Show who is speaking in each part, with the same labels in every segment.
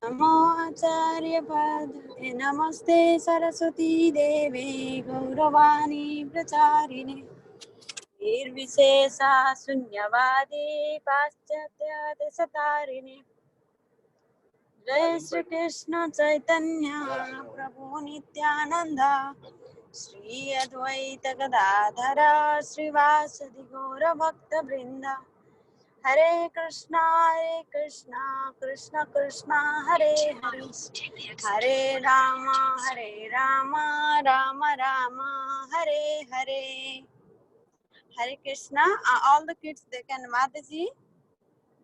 Speaker 1: नमो आचार्य पादे नमस्ते सरस्वती देवे गौरवाणी प्रचारिणे निर्विशेषा शून्यवादी पाश्चात्य सतारिणे जय श्री कृष्ण चैतन्य प्रभु नित्यानंद श्री अद्वैत गदाधर श्रीवासदि गौर भक्त वृंदा हरे Krishna Krishna Krishna Hare Hare Hare Ram Ram Ram Hare Hare Hare Krishna. All the kids, they can, Mataji,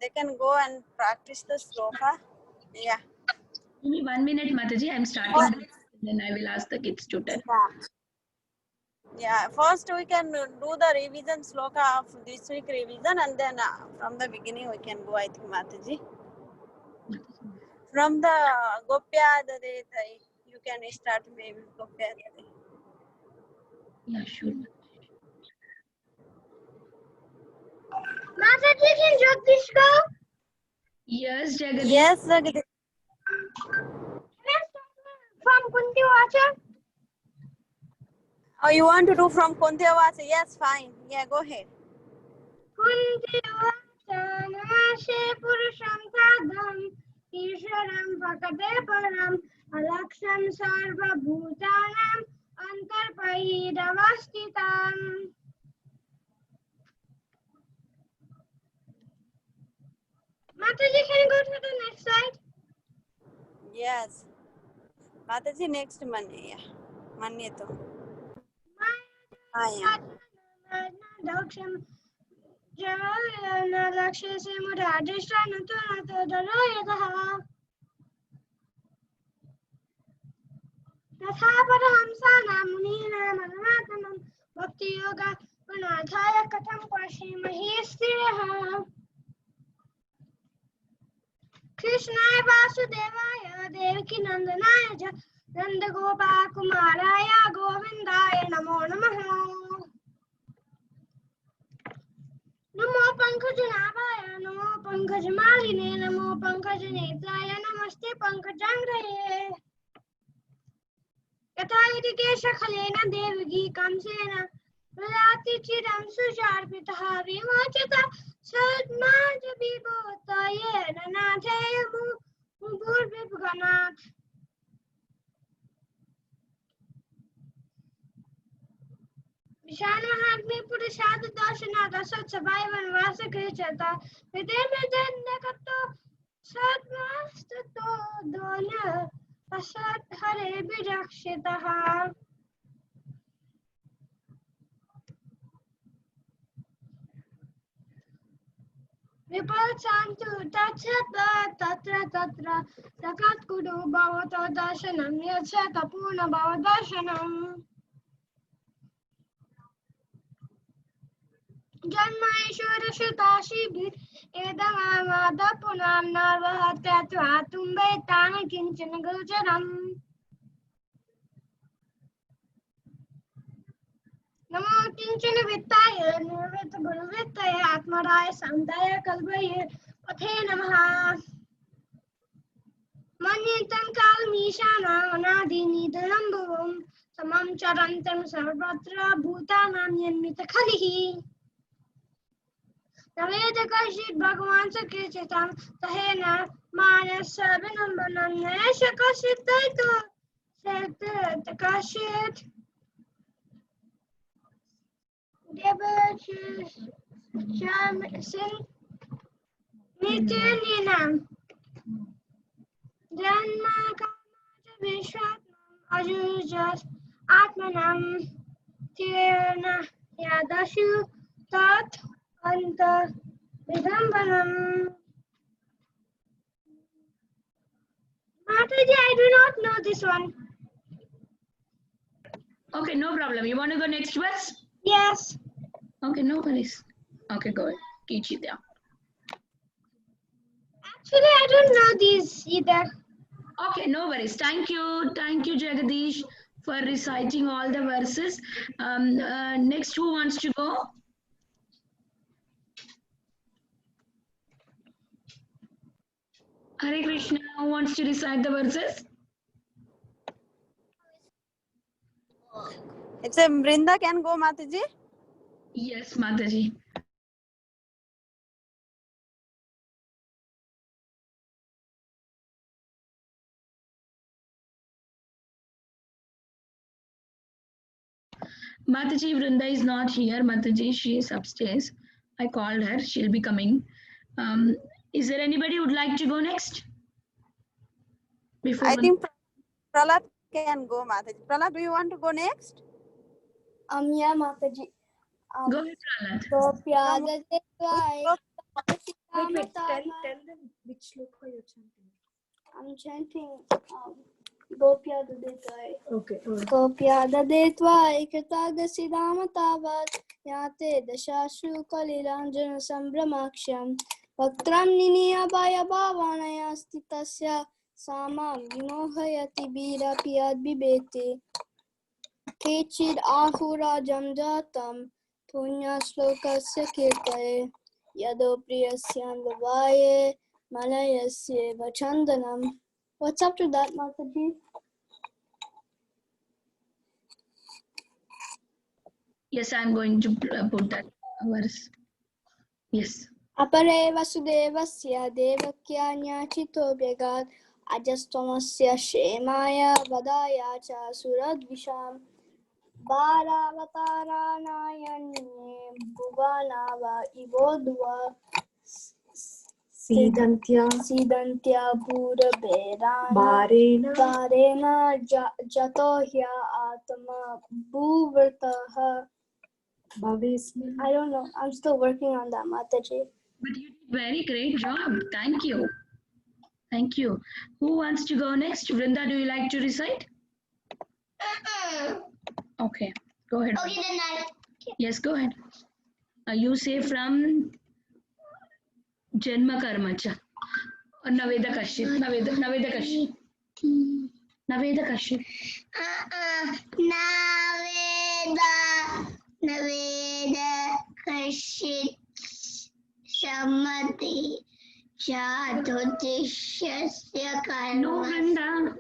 Speaker 1: they can go and practice the sloka. Yeah.
Speaker 2: Give me 1 minute, Mataji. I'm starting. Then I will ask the kids to tell.
Speaker 1: Yeah. First, we can do the revision sloka of this week revision, and then from the beginning we can go. I think, Mataji. From the Gopya Dadeta, you can start maybe Gopya Dadeta.
Speaker 2: Yeah, sure.
Speaker 3: Mataji, can Jagdish go?
Speaker 2: Yes, Jagadish.
Speaker 1: Yes, Jagadish.
Speaker 3: From Kunti Vacha?
Speaker 1: Oh, you want to do from Kunti Vacha? Yes, fine. Yeah, go ahead.
Speaker 3: Kunti Vacha Namase Purusham Sadham Isharam Bhakate Param Alaksham Sarva Bhutanam Antarpahidavastitam. Mataji, can you go to the next slide?
Speaker 1: Yes. Mataji, next Monday. Yeah. Monday to. Yeah.
Speaker 3: Daksham Javalana Lakshya Mudadishana Tunata Daroyataha Tathaparhamsana Munina Manamatanam Bhakti Yoga Gunathaya Katham Pashimahi Sthiraha Krishnaya Vasudevaya Devaki Nandanaya Nanda Gopa Kumaraya Govindaya Namo Namaha Namo Pankajanaಭಾಯ Namo Pankajamaline Namo Pankajanetraya Namaste Pankajangraye Yatha iti Keshakhalena Devagi Kamsena Prayati Chiram Sujarpitaha Vimochita Sadmaja Vibhotaye Nanathaya Mubhurvibhganath Vishana Purishad Dashanata Sat Sabaivan Vasakrichata Videmidendakato Sadmastato Dona Asat Hare Birakshitaha Vipal Santu Tachata Tatra Tatra Takat Kudu Bhavata Dashanam Yachata Puna Bhavadashanam Janmaishwara Shutashibhi Edamamada Punam Narvahatyatva Tumbe Tana Kinchana Gulcharam Namo Kinchana Vittaya Nirvita Guru Vittaya Atmaraya Samdaya Kalvaye Pathe Namaha Manyantam Kalmishana Anadini Dhanambhavam Samam Charantam Sarvatra Bhutanam Yanmita Khalihi Navedakashit Bhagavan Sakrichitam Tahena Manas Vinambanam Neshakashit Taito Takashit Devachis Sham Sin Nityaninam Janma Kamaja Vishwatnam Ajujas Atmanam Tirna Yadashu Tat Anta Vidambanam. Mataji, I do not know this one.
Speaker 2: Okay, no problem. You want to go next verse?
Speaker 3: Yes.
Speaker 2: Okay, no worries. Okay, go ahead. Kichita.
Speaker 3: Actually, I don't know these either.
Speaker 2: Okay, no worries. Thank you, Jagadish, for reciting all the verses. Next, who wants to go? Hare Krishna. Who wants to recite the verses?
Speaker 1: It's a Brinda can go, Mataji.
Speaker 2: Yes, Mataji. Mataji, Vrinda is not here. Mataji, she is upstairs. I called her. She'll be coming. Is there anybody who would like to go next? Before
Speaker 1: I think Prahlad can go, Mataji. Prahlad, do you want to go next?
Speaker 3: Yeah, Mataji.
Speaker 2: go ahead, Prahlad.
Speaker 3: Wait, tell them which sloka you're chanting. I'm chanting Gopya Dadetwai. Okay. Gopya Dadetwai Kirtadasi Damatavat Yate Dashashu Kaliranjana Sambramaksham Vaktram Niniyabhaya Bhavanaya Stitasya Samam Vimohayati Bira Piyad Bibete Kechid Ahura Jamjatam Punya Slokasya Kirtaye Yado Priyasyan Vavaye Malayasya Vachandanam. What's after that, Mataji?
Speaker 2: Yes, I'm going to put that verse. Yes.
Speaker 3: Apare Vasudevasya Devakya Nyachito Bhyagat Ajastomasya Shemaya Vadaya Cha Suradvisham Bharavatara Nayanye Bhuvanava Ivodua Sidantya Pura Berana Varena Jatohya Atma Bhuvartaha Bhavismi. I don't know. I'm still working on that, Mataji.
Speaker 2: But you did very great job. Thank you. Thank you. Who wants to go next? Vrinda, do you like to recite? Okay. Go ahead.
Speaker 3: Okay, then I.
Speaker 2: Yes, go ahead. You say from Janma Karmacha. Or Naveda Kashyap. Naveda Kashyap. Naveda Kashyap.
Speaker 3: Naveda Kashyap Shamati Chaturtishasya Karma.
Speaker 2: No, Vrinda.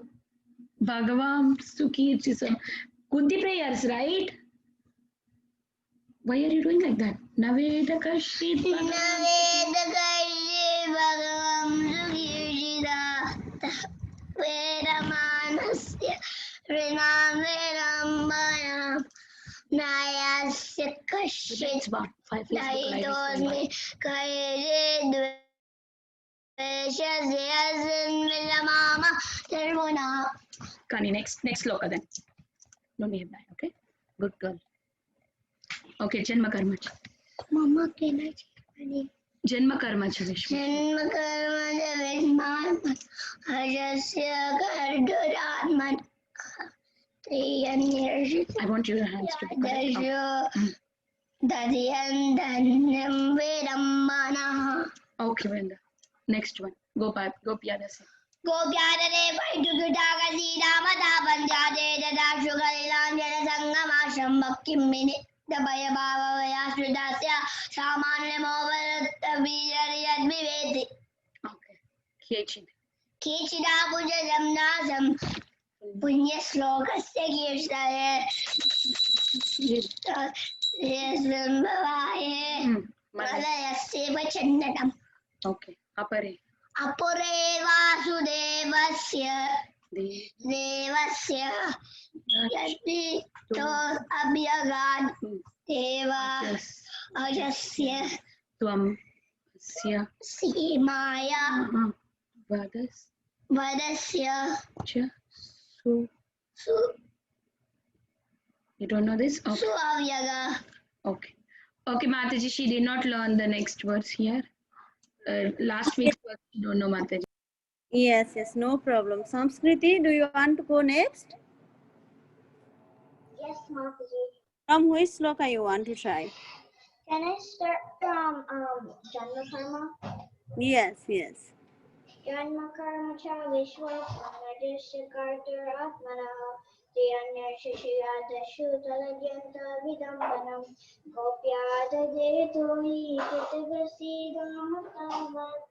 Speaker 2: Bhagavam Sukhi Chisam. Kunti prayers, right? Why are you doing like that? Naveda Kashyap.
Speaker 3: Naveda Kashyap Bhagavam Sukhi Vedamanasya Rinam Vedambaya Nayasya Kashyap
Speaker 2: It's about 5 Facebook Live is going on.
Speaker 3: Daitosmi Kayede Dveshasyasin Vilamama Termuna.
Speaker 2: Kani, next sloka then. Don't behave that, okay? Good girl. Okay, Janma Karmacha.
Speaker 3: Mama, can I take
Speaker 2: Janma Karmacha, Vishnu.
Speaker 3: Janma Karma Vishman Ajasya Karduratman Triyanirshit
Speaker 2: I want your hands to be correct.
Speaker 3: Dasyo Daryandanyam Vedambana
Speaker 2: Okay, Vrinda. Next one. Gopyadasi.
Speaker 3: Gopyadare Vaidugudagasi Damata Panjade Dada Sugalilanjana Sangamasham Bakimini Dabaya Baba Vayasudasya Samanamo Varataviyariyad Viveti
Speaker 2: Okay. Kiechid.
Speaker 3: Kichida Pujajam Nasam Punya Slokasya Kirtaye Yasvambhavaye Malayasya Vachandanam.
Speaker 2: Okay. Apare.
Speaker 3: Apure Vasudevasya Devasya Yati To Abhyagad Deva Ajasya
Speaker 2: Tvam. Sya.
Speaker 3: Simaya
Speaker 2: Vadas.
Speaker 3: Vadasya
Speaker 2: Cha. Su. You don't know this? Okay.
Speaker 3: Suavyaga.
Speaker 2: Okay. Okay, Mataji, she did not learn the next words here. Last week's words, she don't know, Mataji.
Speaker 1: Yes, no problem. Samskriti, do you want to go next?
Speaker 3: Yes, Mataji.
Speaker 1: From which sloka you want to try?
Speaker 3: Can I start from Janma Karma?
Speaker 1: Yes.
Speaker 3: Janma Karma Cha Vishwa Madhya Kartar Atmana Dhyanya Shishiyada Shutalagyanta Vidambanam Gopyada Deto Hi Kitagasi Damatavat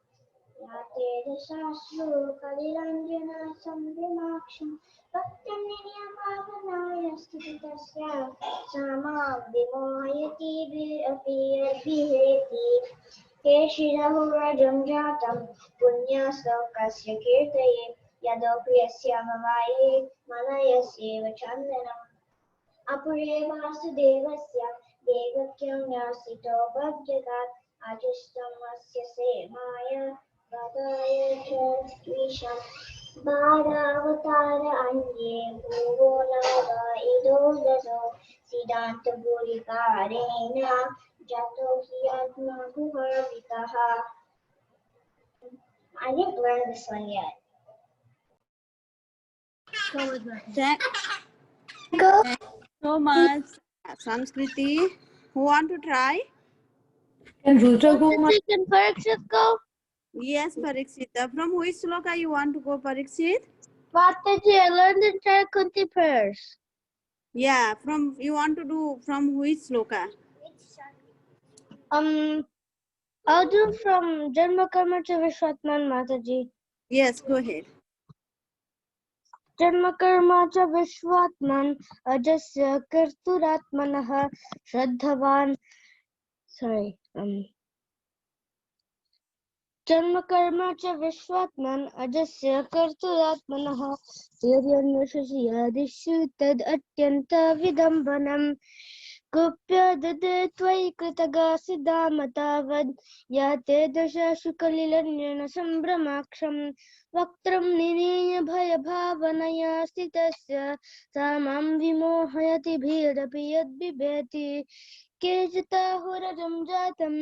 Speaker 3: याते दशाश्रु कलिरञ्जन संभ्रमाक्षं भक्तिं नियमावनाय स्थितस्य सामा विमोहयति अपि यद्विहेति केशिरहुरजं जातं पुण्यश्लोकस्य कीर्तये यदोप्रियस्य भवाये मलयस्येव चन्दनम् अपुरे वासुदेवस्य देवक्यं न्यासितो भग्यगात् अजुष्टमस्य सेमाय वदाय च द्विषम् बालावतार अन्ये भूवो नव इदो ददो सिद्धान्तभूरिकारेण जातो हि आत्मा भुवर्वितः. I didn't learn this one yet.
Speaker 1: Thank you so much, Samskriti. Who want to try?
Speaker 4: Can Rucha go?
Speaker 3: Can Parikshit go?
Speaker 1: Yes, Parikshita. From which sloka you want to go, Parikshit?
Speaker 3: Mataji, I learned the entire Kunti prayers.
Speaker 1: Yeah, from you want to do from which sloka?
Speaker 3: I'll do from Janma Karma to Vishwatman Mataji.
Speaker 1: Yes, go ahead.
Speaker 3: Janma Karma to Vishwatman Ajasya Kirturatmanah Shraddhavan. Sorry. Janma Karma to Vishwatman Ajasya Kirturatmanah Tiryanyashasya Tad Atyanta Vidambanam Gupya Dade Tvai Kritaga Siddhamatavad Yate Dasha Shukalilanjana Sambramaksham Vaktram Nineya Bhaya Bhavanaya Sitasya Samam Vimohayati Bhirapi Yadbibeti Kejitahuradam Jatam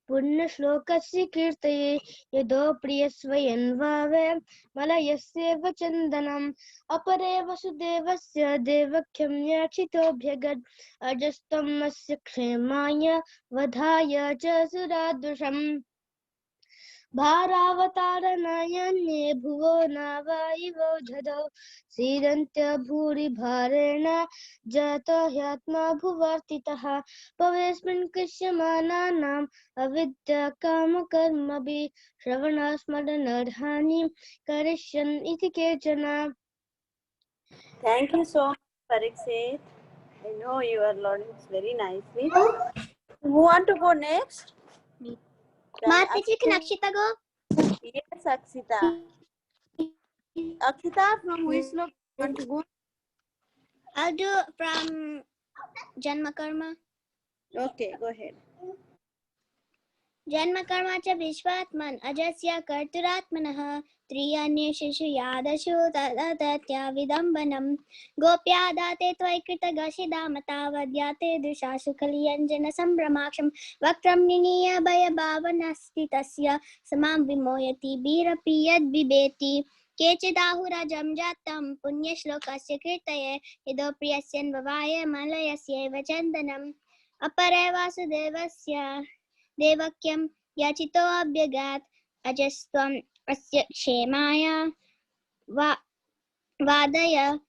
Speaker 3: Punnashlokasya Kirtaye Yado Priyasvayanvave Malayasya Chandanam Apare Vasudevasya Devakyam Yachitobhyagad Ajastam Asya Kshemaya Vadhaya Cha Suradrusham Bharavatarayanye Bhuvo Navaivo Jado Sidantya Bhuri Bharena Jato Hyatma Bhuvartitaha Pavesmin Krishyamananam Avidya Kama Karmabi Shravana Smadanadhani Karishyan Iti Kechana.
Speaker 1: Thank you so much, Parikshit. I know you are learning very nicely. Who want to go next?
Speaker 3: Mataji, can Akshita go?
Speaker 1: Yes, Akshita. Akshita, from which sloka you want to go?
Speaker 3: I'll do from Janma Karma.
Speaker 1: Okay, go ahead.
Speaker 3: Janma Karma cha Vishwatman Ajasya Karturatmanah Triyanyeshishu Yadashu Tadatya Vidambanam Gopyadate Tvaikita Gashida Matavadyate Dushashu Kaliyanjana Sambramaksham Vaktram Niniya Bhaya Bhavanasti Tasya Samam Vimoyati Birapi Yad Bibeti Kechidahurajam Jatam Punyashlokasya Kirtaye Ido Priyasyan Vavaya Malayasya Chandanam Apare Vasudevasya Devakyam Yachito Abhyagat Ajastvam Asya Kshemaya Vadaya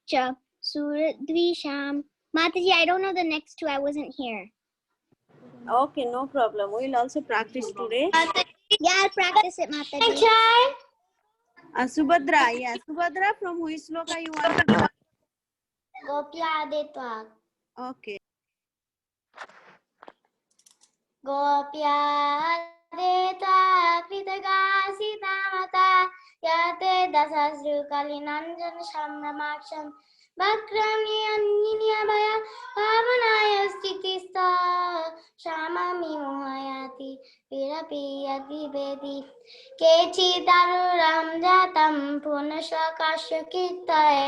Speaker 3: Cha Suradvisham. Mataji, I don't know the next two. I wasn't here.
Speaker 1: Okay, no problem. We will also practice today.
Speaker 3: Yeah, I'll practice it, Mataji.
Speaker 1: Subhadra, yeah. Subhadra, from which sloka you want to go?
Speaker 3: Gopyadetva.
Speaker 1: Okay.
Speaker 3: Gopyadetva Kritagasidamata Yate Dasasru Kalinanjan Shamramaksham Vakrami Anniyabhaya Pavanaya Stitista Shamami Mohayati Virapi Yadvibeti Kechitaruram Jatam Punashakasya Kirtaye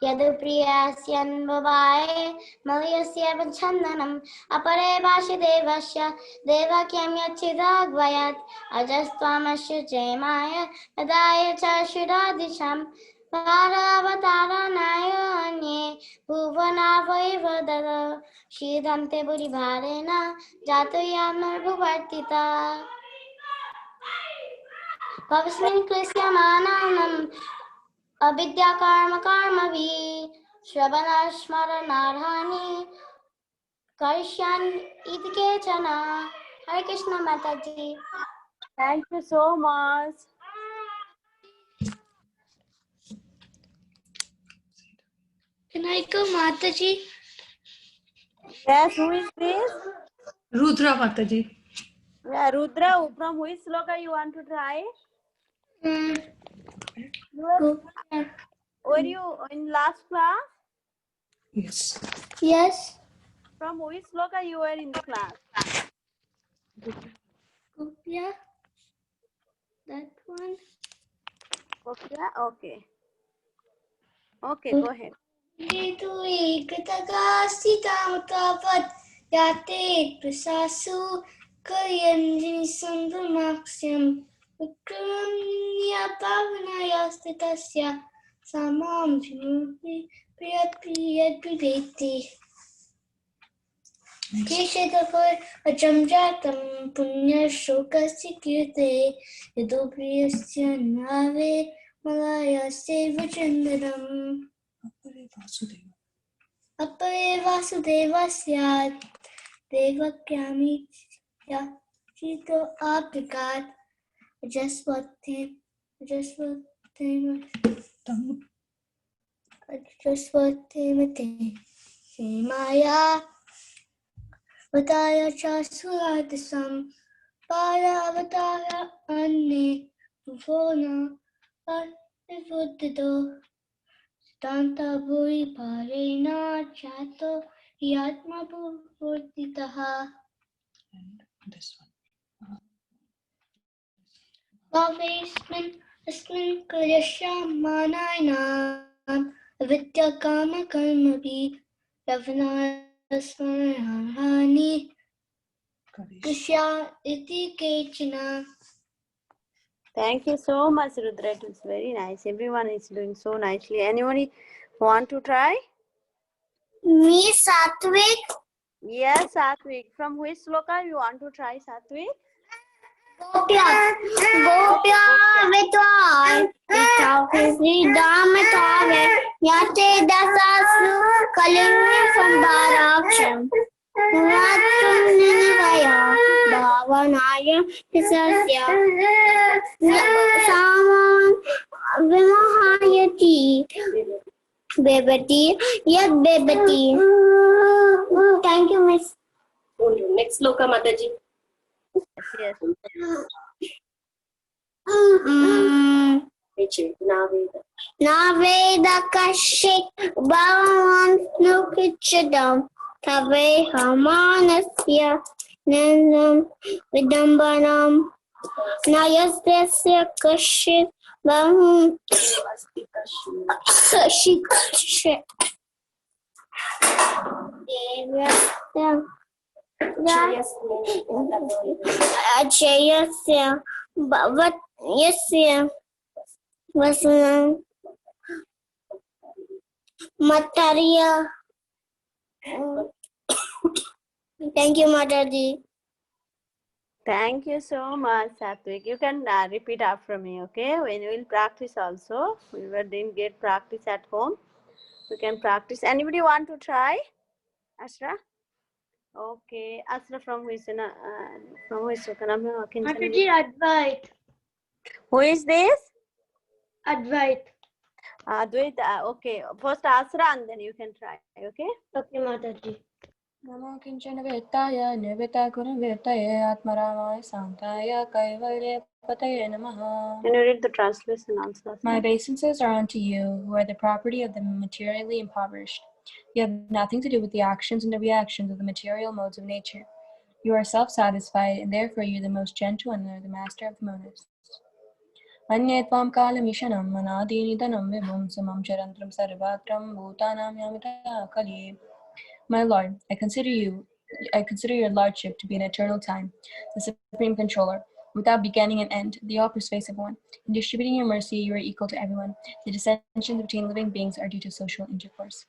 Speaker 3: Yadupriyasyan Bhavaye Malayasya Chandanam Apare Vasudevasya Devakyam Yachidagvayat Ajastvamasya Jemaya Adaya Chashuradisham Bharavatarayanye Bhuvanavayvadara Shidante Buribharena Jatoyamar Bhuvartita Pavasmin Krisyamananam Avidya Karma Karmavi Shravana Smaranarhani Karishyan Iti Kechana. Hare Krishna Mataji.
Speaker 1: Thank you so much.
Speaker 3: Can I go, Mataji?
Speaker 1: Yes, who is this?
Speaker 4: Rudra Mataji.
Speaker 1: Yeah, Rudra, from which sloka you want to try? Were you in last class?
Speaker 4: Yes.
Speaker 3: Yes.
Speaker 1: From which sloka you were in the class?
Speaker 3: Yeah. That one.
Speaker 1: Okay. Okay, go ahead.
Speaker 3: तु एकतगास्थितामतावत् याते प्रसासु कयञ्जिनि सन्द्रमाक्ष्यं विक्रम्य पावनायास्थितस्य समां विमुक्ति प्रियप्रियद्विवेति केशतफल अजं जातं पुण्यशोकस्य कीर्ते यदो प्रियस्य नावे मलायस्य वचन्दनम् अपरे वासुदेवस्यात् देवक्यामि चितो आप्यकात् अजस्वते मते सीमाया वताय च सुरादसं पारावताय अन्ये Bhuvana अविवुद्धो Tanta bhuri parena chato yatma purtitaha.
Speaker 4: And this one.
Speaker 3: Asmin kalyasya manayana avidya kama karmavi ravanasmarhani kushya iti kechana.
Speaker 1: Thank you so much, Rudra. It was very nice. Everyone is doing so nicely. Anyone want to try?
Speaker 3: Me Satvik.
Speaker 1: Yes, Satvik. From which sloka you want to try, Satvik?
Speaker 3: Gopya Vitwar Sri Damatave Yate Dasasu Kalinga Sambaraksham Ratunivaya Bhavanaya Tisasya Saman Vimahayati Bebati Yad Bebati. Thank you, Miss.
Speaker 5: Next sloka, Mataji.
Speaker 1: Yes.
Speaker 3: Naveda Kashik Bhavan Nukichadam Tave Hamanasya Nandam Vidambanam Nayasya Kashik Bhavan Kashik Achayasya Bhavatyasya Vasanam Matarya. Thank you, Mataji.
Speaker 1: Thank you so much, Satvik. You can repeat after me, okay? When we will practice also. We didn't get practice at home. We can practice. Anybody want to try? Asra? Okay. Asra from which
Speaker 3: Mataji, Advait.
Speaker 1: Who is this?
Speaker 3: Advait.
Speaker 1: Advait. Okay. First Asra and then you can try, okay?
Speaker 3: Okay, Mataji.
Speaker 6: Namo Kinchana Vetaya Nirvita Guru Vetaya Atmaramaya Santaya Kaivalya Pataya Namaha.
Speaker 1: Can you read the translation also? Asra?
Speaker 6: My obeisances are unto you, who are the property of the materially impoverished. You have nothing to do with the actions and the reactions of the material modes of nature. You are self-satisfied, and therefore you are the most gentle and are the master of the monists. Anyetvam kalamishanam manadinidanam vibhum samam charantram sarvatram bhutanam yamita kalye. My Lord, I consider your Lordship to be an eternal time, the Supreme Controller, without beginning and end, the all-persuasive one. In distributing your mercy, you are equal to everyone. The dissensions between living beings are due to social intercourse.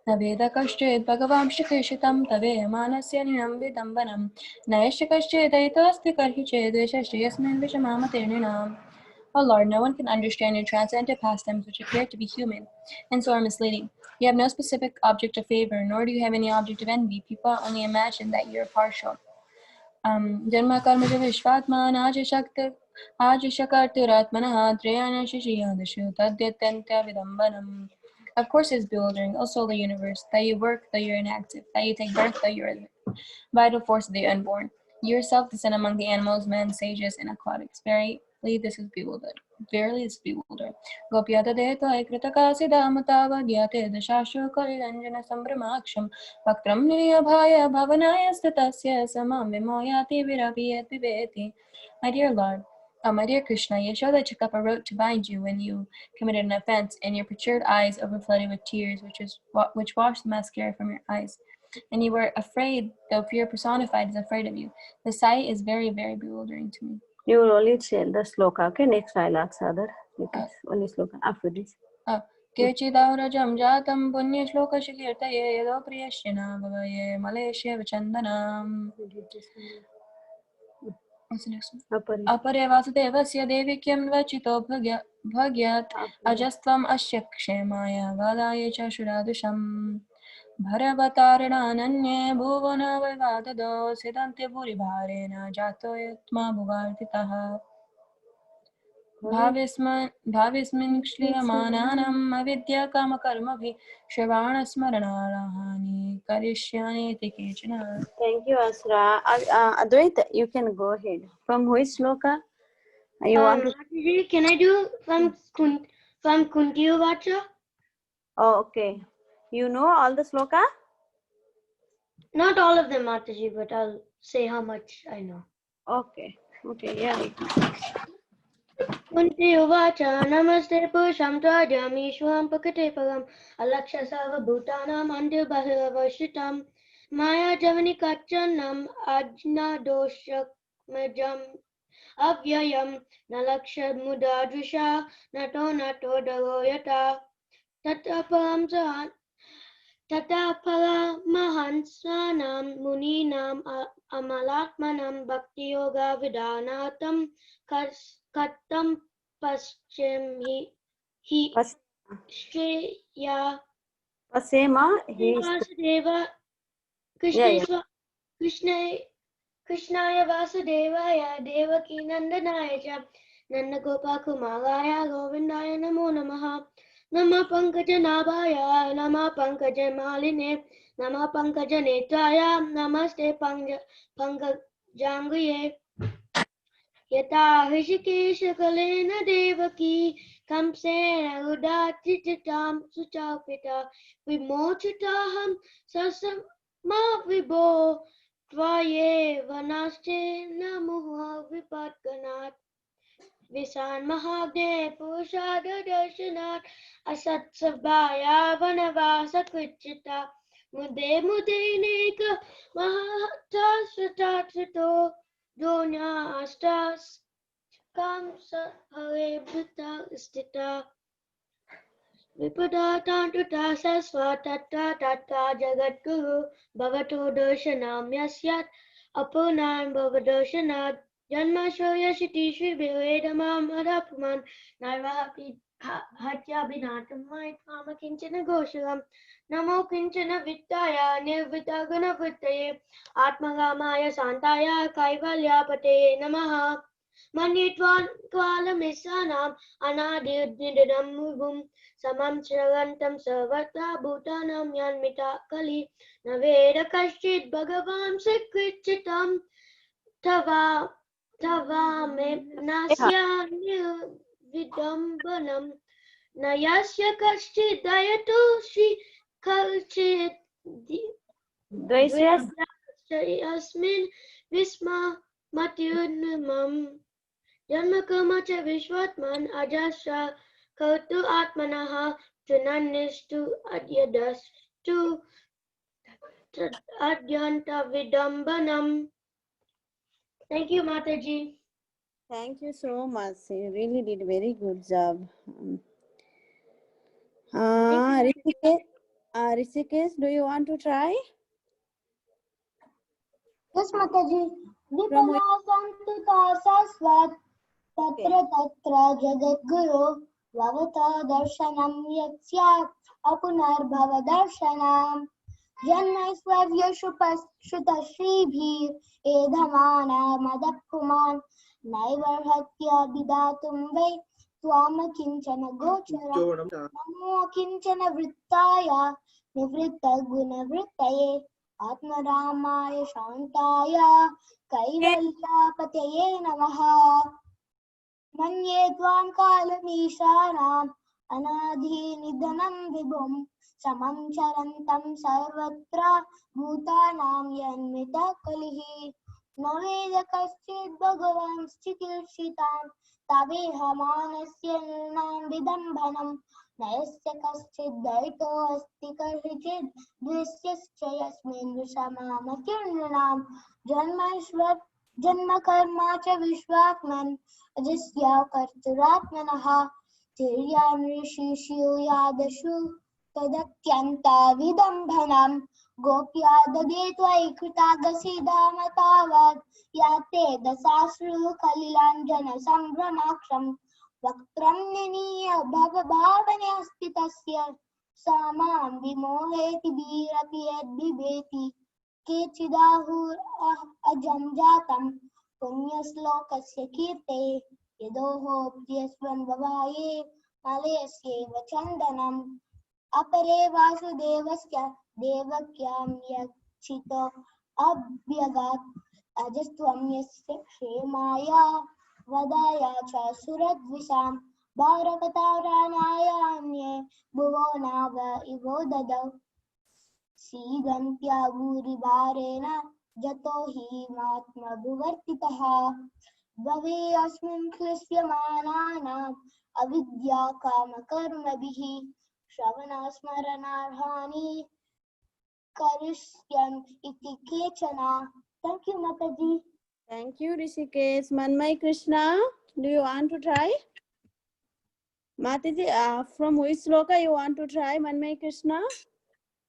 Speaker 6: Naveda kaschet bhagavam shikeshitam tave manasya ninam vidambanam nayasya kaschet aitasti karhiche dveshasya yasmin vishamamate ninam. Oh Lord, no one can understand your transcendental pastimes which appear to be human, and so are misleading. You have no specific object of favor, nor do you have any object of envy. People only imagine that you are partial. जन्म कर्म च विश्वात्मान आज शक्तिरात्मनः त्रयाण शिशियादशु तद्यत्यन्त्य विदम्बनम्. Of course, it's bewildering, also the universe, that you work, that you're inactive, that you take birth, that you're the vital force, that you're unborn. You yourself descend among the animals, men, sages, and aquatics. Verily, this is bewildered. Verily, it's bewildered. Gopyata deta ekritakasidamatavadyate dashashu kaliranjana sambramaksham Vaktram niyabhaya bhavanaya statasya samam vimoyati virabhyat viveti. My dear Lord, my dear Krishna, Yashoda took up a rope to bind you when you committed an offense, and your perturbed eyes overflooded with tears, which washed the mascara from your eyes. And you were afraid, though fear personified is afraid of you. The sight is very, very bewildering to me.
Speaker 1: You will only say the sloka, okay? Next dialogue, Sadar. Okay, only sloka after this.
Speaker 6: केचिदाव्रजं जातं पुण्यश्लोकशिकीर्तये यदो प्रियस्य न भवये मलेशे वचन्दनम्. What's the next one? अपरे वासुदेवस्य देविक्यं वचितो भग्यत् अजस्त्वम् अस्य क्षेमाय वादाय च शुरादुषम् भरवतारणानन्ये भुवन वैवाददो सिदन्ते भूरिभारेण जातो यत्मा भुवार्तितः भावेस्मिन् क्ष्लीयमानानाम् अविद्या कामकर्मभिः श्रवणस्मरणार्हानि करिष्यामि इति केचन.
Speaker 1: Thank you, Asra. Advaita, you can go ahead. From which sloka? You want to?
Speaker 3: Mataji, can I do from Kunti Uvacha?
Speaker 1: Oh, okay. You know all the sloka?
Speaker 3: Not all of them, Mataji, but I'll say how much I know.
Speaker 1: Okay. Okay, yeah.
Speaker 3: Kunti Uvacha Namaste Pusham Tvadyamishwam Pakate Param Alaksha Sava Bhutanam Antil Bharavashitam Maya Javani Kachanam Ajna Doshak Majam Avyayam Nalaksha Mudadrisha Nato Nato Daroyata Tataparam Sahan Tatapala Mahansanam Muninam Amalatmanam Bhakti Yoga Vidanatam Kattam Paschim he Shreya
Speaker 1: Pasema, he is.
Speaker 3: Vasudeva Krishnaya Vasudevaya Devaki Nandanaya cha Nanda Gopa Kumaraya Govindaya Namo Namaha Nama Pankaja Nabhaya Nama Pankaja Maline Nama Pankaja Netraya Namaste Pankajanguye Yata Hrishikesha Kalena Devaki Kamsena Udatitam Suchapita Vimochitaham Sasama Vibo Tvaye Vanaste Namuha Vipatganat Visan Mahagde Pushada Darshanat Asat Sabaya Vanavasa Krichita Mude Neka Mahata Satatrito Donya Astas Kamsa Hare Bhuta Stita Vipada Tantuta Sasva Tatta Tatta Jagat Guru Bhavato Darshanam Yasyat Apunan Bhavadarsanat Janma Shoya Shiti Shri Vedamam Adapuman Narvahapi Hatya Binatam Maitama Kinchana Goshalam Namo Kinchana Vittaya Nirvitagana Vittaye Atmagamaya Santaya Kaivalya Pate Namaha Manitvan Kvalamisanam Anadirnidam Mubum Samam Charantam Sarvata Bhutanam Yanmita Kali Naveda Kashchit Bhagavam Sikrichitam Tava me Nasya Vidambanam Nayasya Kashchit Dayato Shri Kalchit
Speaker 1: Dvaisya
Speaker 3: Asmin Visma Matyunamam Janmakamacha Vishwatman Ajasha Kautu Atmanaha Jananistu Adyadastu Adyanta Vidambanam. Thank you, Mataji.
Speaker 1: Thank you so much. You really did a very good job. Rishikesh, do you want to try?
Speaker 3: Yes, Mataji.
Speaker 1: From which-
Speaker 3: Vipamasantita Sasvat Tatra Tatra Jagat Guru Vavata Darshanam Yatsya Apunar Bhava Darshanam जन्मैश्वर्यश्रुतश्रीभिरेधमाना मदपुमान् नैवर्हत्यभिधातुं वै त्वामकिञ्चन गोचरम् नमो किञ्चन वृत्ताय निवृत्तगुणवृत्तये आत्मरामाय शान्ताय कैवल्यापतये नमः। मन्ये त्वां कालमीशानाम् अनादिनिधनं विभुं समं चरन्तं सर्वत्र भूतानां यन्मितः कलिः न वेद कश्चित् भगवान् चिकीर्षितां तवेहमानस्य नृणां विदम्भनं न यस्य कश्चित् दैतोऽस्ति कस्यचित् दृश्यश्च यस्मिन् विषमामकीर्णनां जन्म कर्मा च विश्वात्मन् अजस्या कर्तुरात्मनः तिर्यान् ऋषिषु यादशु तदत्यन्ता विदम्भनं गोप्या ददे त्वयि कृतागसि धाम तावत् याते दशाश्रु कलिलाञ्जन सम्भ्रमाक्षं वक्त्रं निनीय भवभावने अस्ति तस्य सा मां विमोहेति धीरपि यद्बिभेति केचिदाहुर् अजं जातं पुण्यश्लोकस्य कीर्ते यदोहो प्रियस्वन् भवाये मलयस्यैव चन्दनम् अपरे वासुदेवस्य देवक्यां यच्छितो अभ्यगात् अजस्त्वं यस्य क्षेमाय वदाया च सुरद्विषां भारकतारानायान्ये भुवो नाव इवो ददौ सीदन्त्या भूरिभारेण जतो हि मात्मभुवर्तितः भवेऽस्मिन् क्लिश्यमानानाम् अविद्या कामकर्मभिः श्रवणस्मरणार्हानि करिष्यन् इति केचन। Thank you, Mataji.
Speaker 1: Thank you, Rishikesh. Manmay Krishna, do you want to try? Mataji, from which sloka you want to try, Manmay Krishna?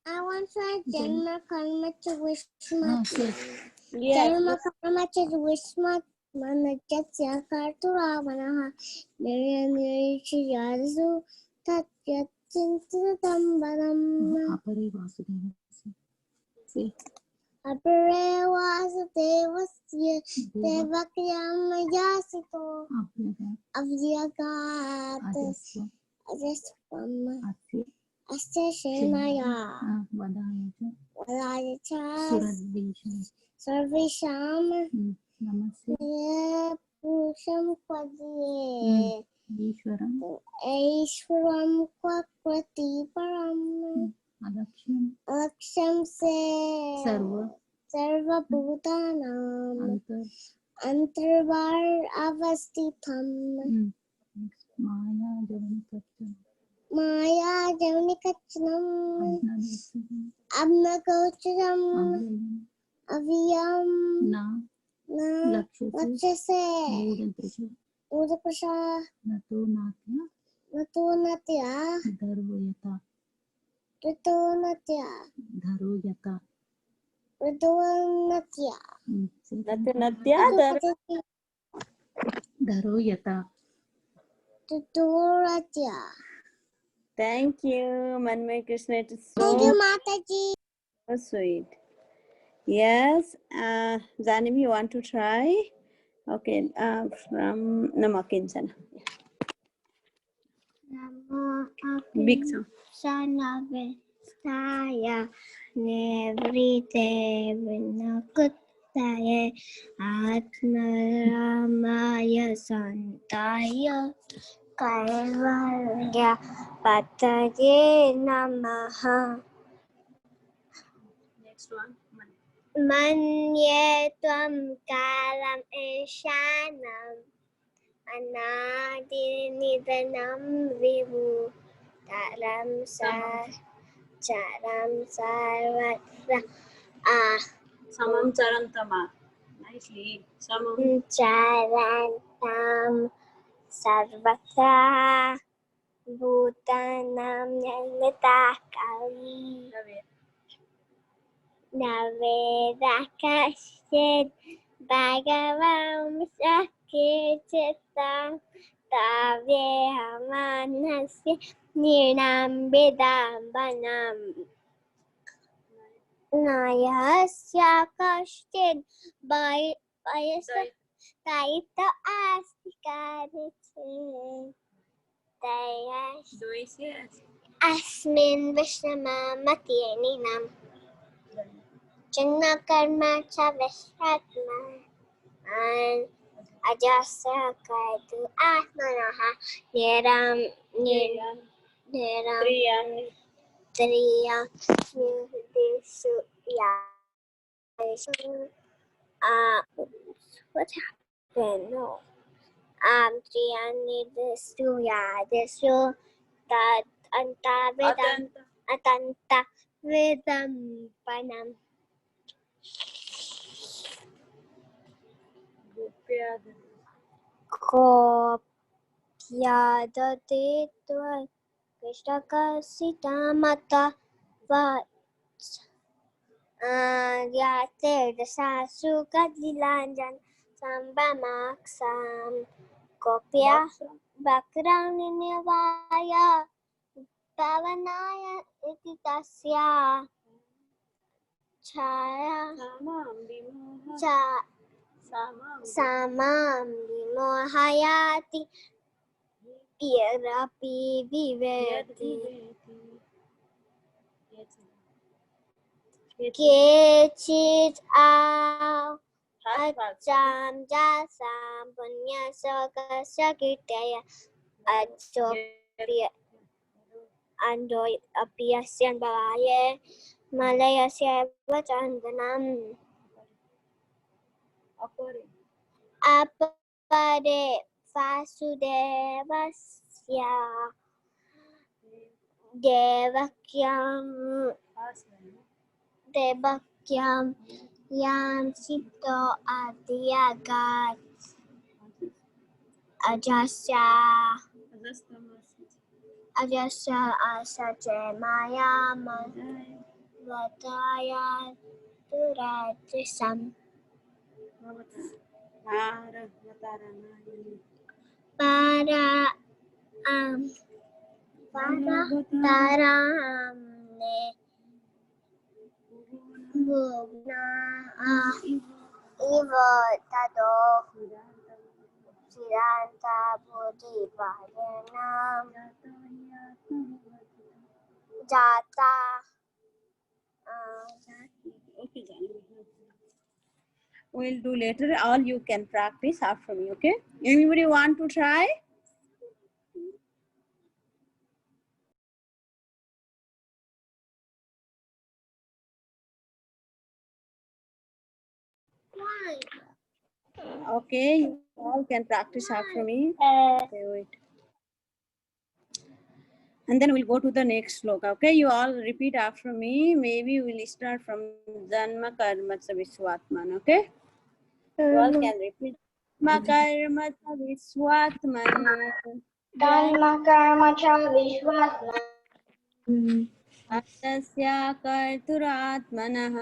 Speaker 3: I want to try Janma Karma च Vishmat.
Speaker 1: Yes.
Speaker 3: Janma Karma च Vishmat. Manajatya Karturavanah. Niryanirishi Yadasu Tatyatchintam Vanam.
Speaker 7: अपरे वासुदेवस्य
Speaker 3: अपरे वासुदेवस्य देवक्यां यासितो अव्यगात् अजस्त्वम् अस्य क्षेमया वदाय च सर्वेषां पुरुषं क्वदये ऐश्वरं क्वकृति परम् अलक्ष्यं से सर्वभूतानां अंतर्वार अवस्थितम् माया जवनिकच्चनम् अब्नगोचरम् अव्ययम् न लक्ष्यसे उदप्रशा न तो नत्या
Speaker 1: Thank you, Manmay Krishna. It is
Speaker 3: Thank you,
Speaker 1: so
Speaker 3: Mataji.
Speaker 1: sweet. Yes, Zanim, you want to try? Okay, from Namakinchana. Big song.
Speaker 3: Sanavestaya nevrite vinakutaya atmaramaya santaya kaivalya pataye namaha.
Speaker 1: Next one.
Speaker 3: Manye tvam kalam eshanam anadinidanam vivu taram charam sarvatra
Speaker 1: Samam Charantama. Nicely. Samam
Speaker 3: charantam sarvatra bhutanam nyanita kali naveda kashit bhagavam sakhichitam tave hamanasya nirnam vidambanam. नायस्य कश्चित् दायित्व अस्ति अस्मिन् विषममतिनिनां जन्मकर्म च विश्वात्मा अजस्य कर्तु आत्मनः निरं त्रिया निर्देशु यासु what happened? No. त्रिया निर्देशु यासु तत् अतन्त विदम्पनम् कोऽप्यादते त्वकृष्टकसितमता याते दशासु कदिलाञ्जन सम्भमाक्षां कोऽप्या वक्राणिनिवाय पवनाय इति तस्या छाया सामां विमोहयाति यरपि विवेति केचित् अच्छां जासां पुण्यशोकस्य कीर्तया अञ्जोऽपि यस्यान् भवाये मलयस्यैव चन्दनम् अपरे वासुदेवस्य देवक्यां यां सितो अध्यगात् अजस्य असचे मायामवताया दुरात्रिसम् ताराम्ने भुवना इव ततो चिरान्ता बुद्धिपालेन जाता
Speaker 1: Okay, Jani. We'll do later. All you can practice after me, okay? Anybody want to try? Okay, you all can practice after me. Okay, wait. And then we'll go to the next sloka, okay? You all repeat after me. Maybe we'll start from Janma Karma Cha Viswatman, okay? You all can repeat. Janma Karma Cha Viswatman. Ajasya Karturatmanah.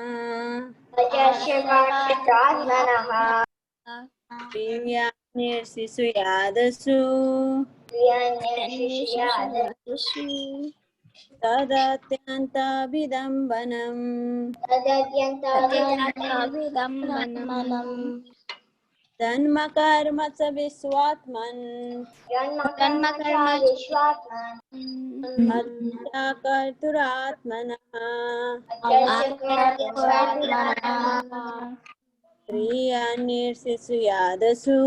Speaker 1: Priyanirsisu Yadasu. Tadatyanta Vidambanam. Janma Karma Cha Viswatman. Ajasya Karturatmanah. Priyanirsisu Yadasu.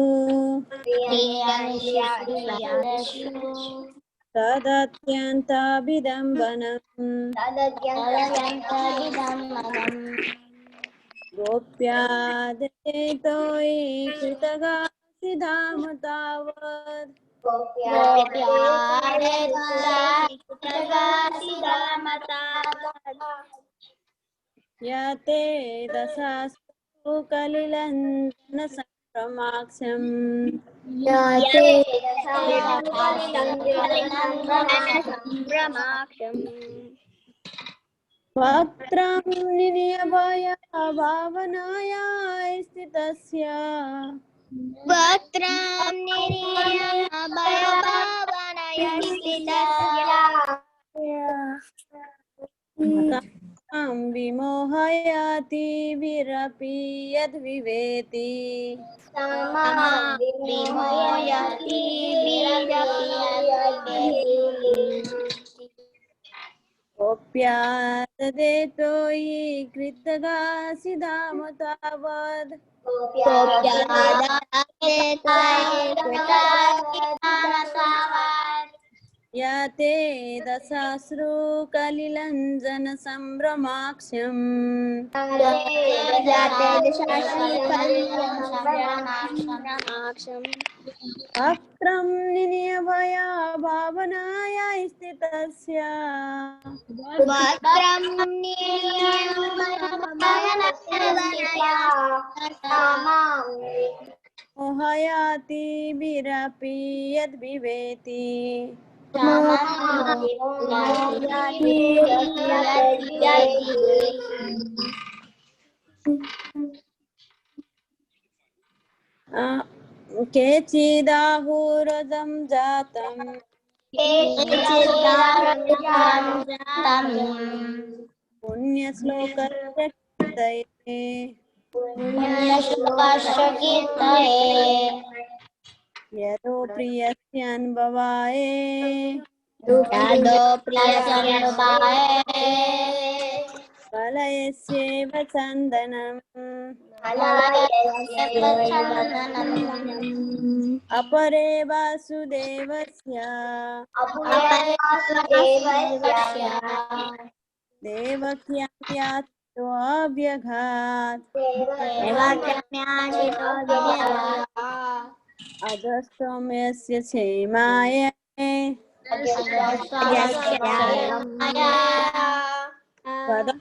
Speaker 1: Tadatyanta Vidambanam. Gopyadetoi Kritagasiddhamatavad. Yate dasasu kalilandana sampramaksham. Vatram niriyabhaya bhavanaya istitasya. Tam vimohaya यद्विवेति
Speaker 3: विमोयति
Speaker 1: कोऽप्याददेतो हि कृतदासिधाम तावद् याते दशाश्रु कलिलञ्जन संभ्रमाक्ष्यम् वक्त्रं निनियभया भावनाया स्थितस्य मोहयाति विरपि यद्विवेति केचिदाहुरजं जातं पुण्यश्लोकस्य कीर्तये यतो प्रियस्यान्भवाय कलयस्येव चन्दनम् अपरे वासुदेवस्य देवक्यां याचितोऽव्यघात् अधस्तोम्यस्य क्षेमाय वदा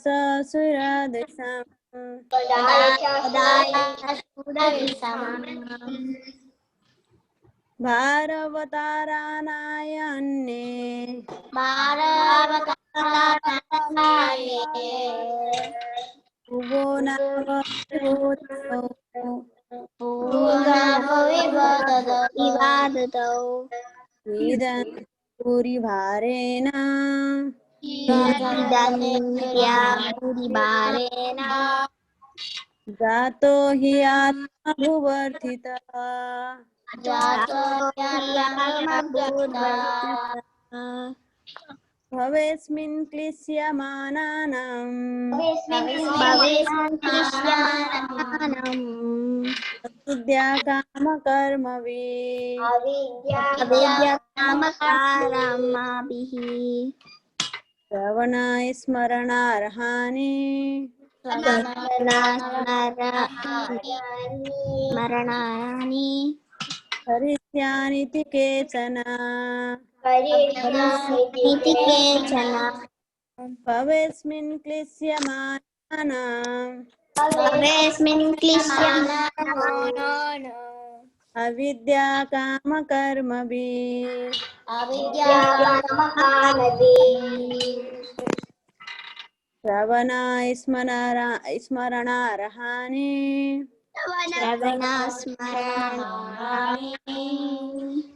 Speaker 1: च सुरदृशम् भारवताराणाय अन्ये भुवो नाम भूरिभारेण जातो हि आत्मा भुवर्थितः भवेस्मिन् क्लिश्यमानानाम् अविद्या कामकर्मभिः श्रवणाय स्मरणार्हाणि हरिष्यानिति केचन भवेस्मिन् क्लिश्यमानानाम् अविद्या कामकर्मभिः श्रवणाय स्मरणार्हाणि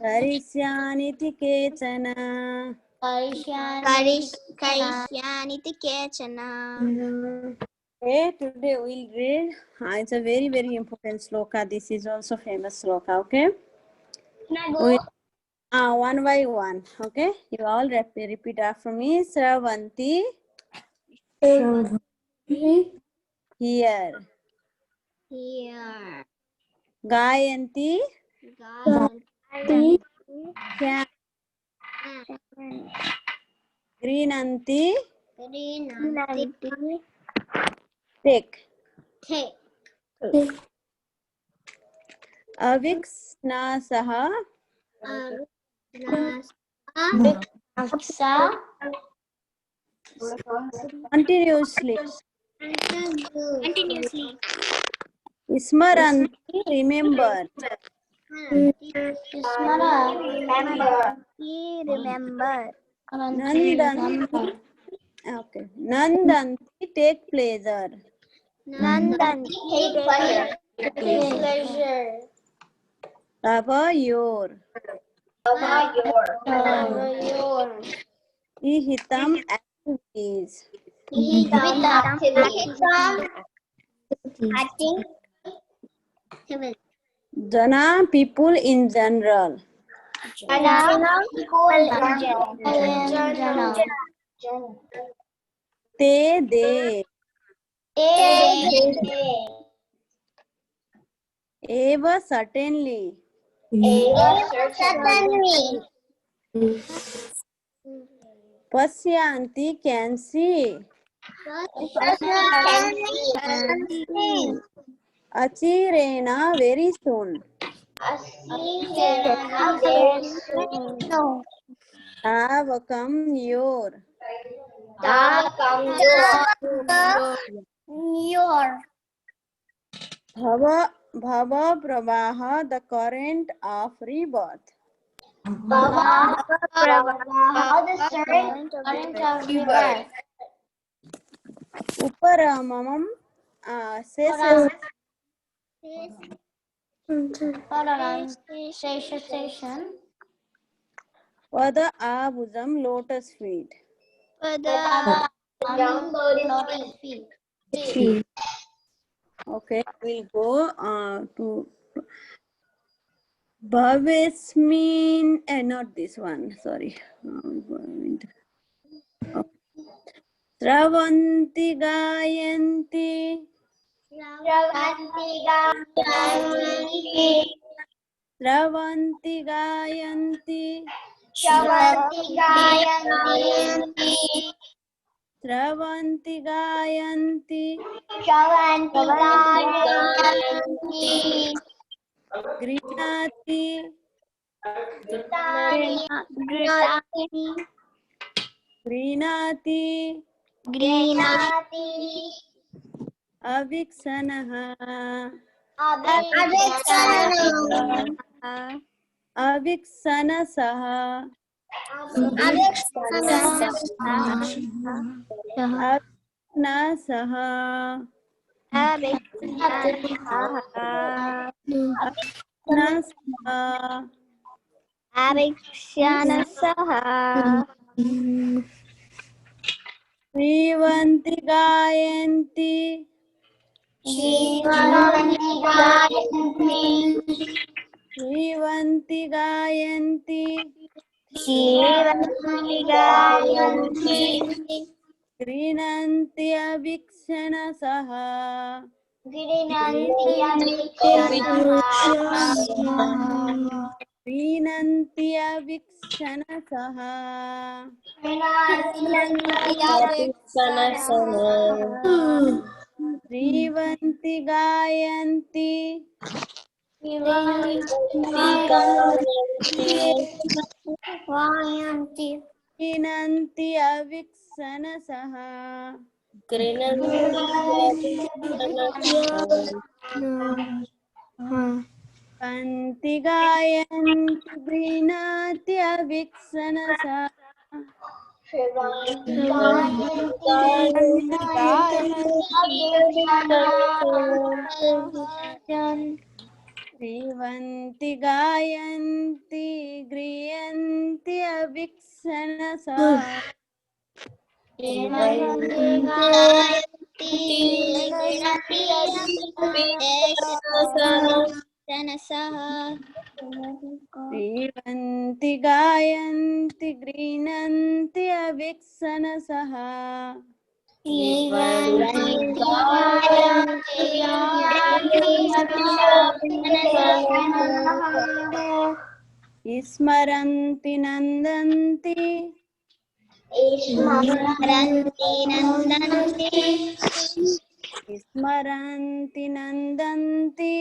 Speaker 1: हरिष्यानिति केचन Okay, today we'll read. It's a very, very important sloka. This is also famous sloka. Okay. One by one. Okay. You all repeat after me. Sravanti. Here. Gayanti. Can. Greenanti. Take. Aviksnasaha. Continuously. Smaranti, remember. Nandanti. Okay. Nandanti, take pleasure. Tava your. Ihitam activities.
Speaker 3: I think he will.
Speaker 1: Jana, people in general. They, Eva, certainly. Pasyanti, can see. Achirena, very soon. Tavakam, your. Bhava, Bhava Pravaha, the current of rebirth. Uparamam, says Pada Abhujam, lotus feet. Okay, we'll go to Bhavesmin, not this one, sorry. Travanti Gayanti. Travanti Gayanti. Travanti Gayanti. Grinati. Grinati. Aviksanaha. Aviksanasaha. Nasaha. Srivanti Gayanti. Srivanti Gayanti. Grinanti Avikshanasaha. Grinanti Avikshanasaha. Srivanti Gayanti. Grinanti Avikshanasaha. Kanti Gayanti Grinati Avikshanasaha. Srivanti Gayanti Griyanti Avikshanasaha. Srivanti Gayanti Grinanti Avikshanasaha. Ismaranti Nandanti. Ismaranti Nandanti.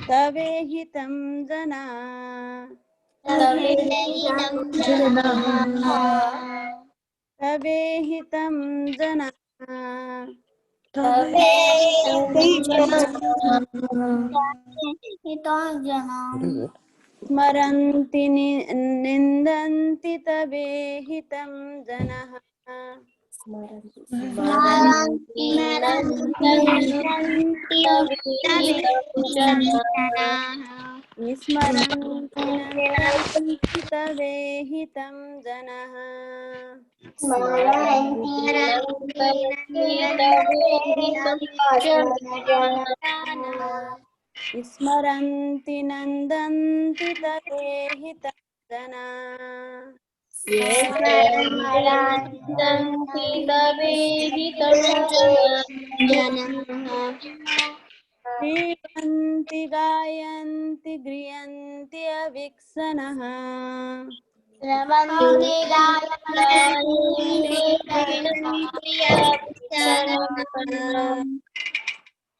Speaker 1: Tavehitam Jana. Tavehitam Jana. Smaranti Nindanti Tavehitam Janah. स्मरन्ति नन्दन्ति तवेहितं जनः स्मरन्ति नन्दन्ति तवेहितं जनः क्रीडन्ति गायन्ति गृह्यन्ति अवीक्षणः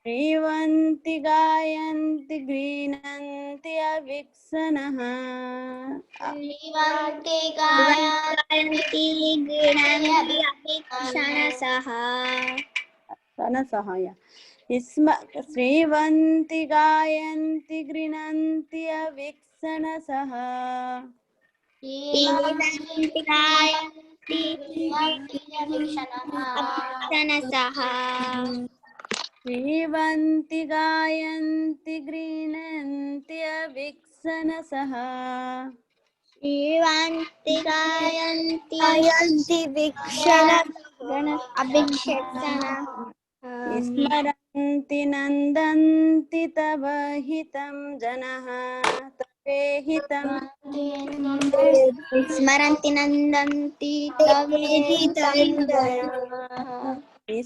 Speaker 1: क्रीडन्ति गायन्ति गृह्णन्ति अवीक्षणः श्रीवन्ति गायन्ति गृह्णन्ति अवीक्षणसः श्रीवन्ति गायन्ति गृह्णन्ति अवीक्षणसः स्मरन्ति नन्दन्ति तव हितं जनः तवेहितं
Speaker 3: स्मरन्ति नन्दन्ति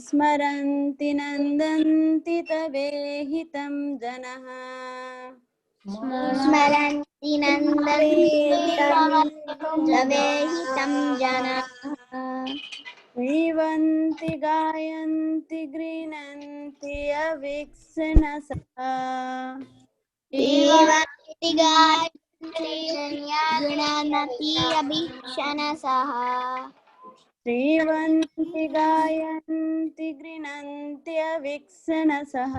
Speaker 1: स्मरन्ति नन्दन्ति तवेहितं जनः
Speaker 3: स्मरन्ति नन्दन्ति जनः
Speaker 1: श्रीवन्ति गायन्ति गृह्णन्ति अवीक्षणसः श्रीवन्ति गायन्ति गृह्णन्ति अवीक्षणसः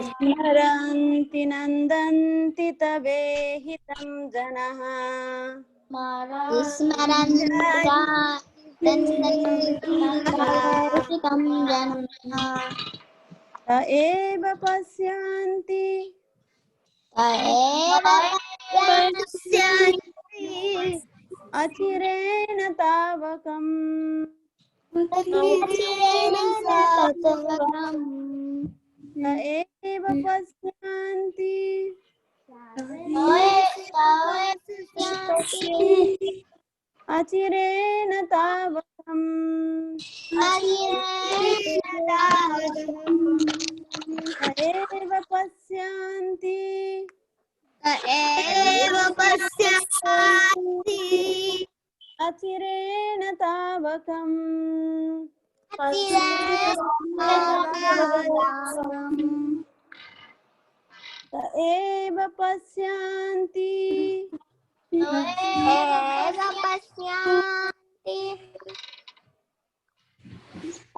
Speaker 1: स्मरन्ति नन्दन्ति तवेहितं जनः स एव पश्यन्ति अचिरेण तावकम् स एव पश्यन्ति अचिरेण तावकम् स एव पश्यन्ति अचिरेण तावकम् स एव पश्यन्ति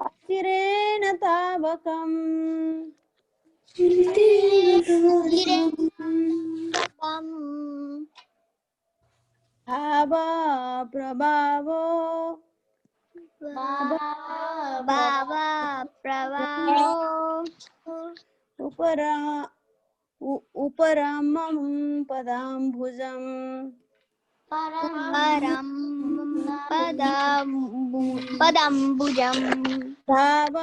Speaker 1: अचिरेण तावकम् भाव प्रभावो उपरमं पदाम्बुजम् भाव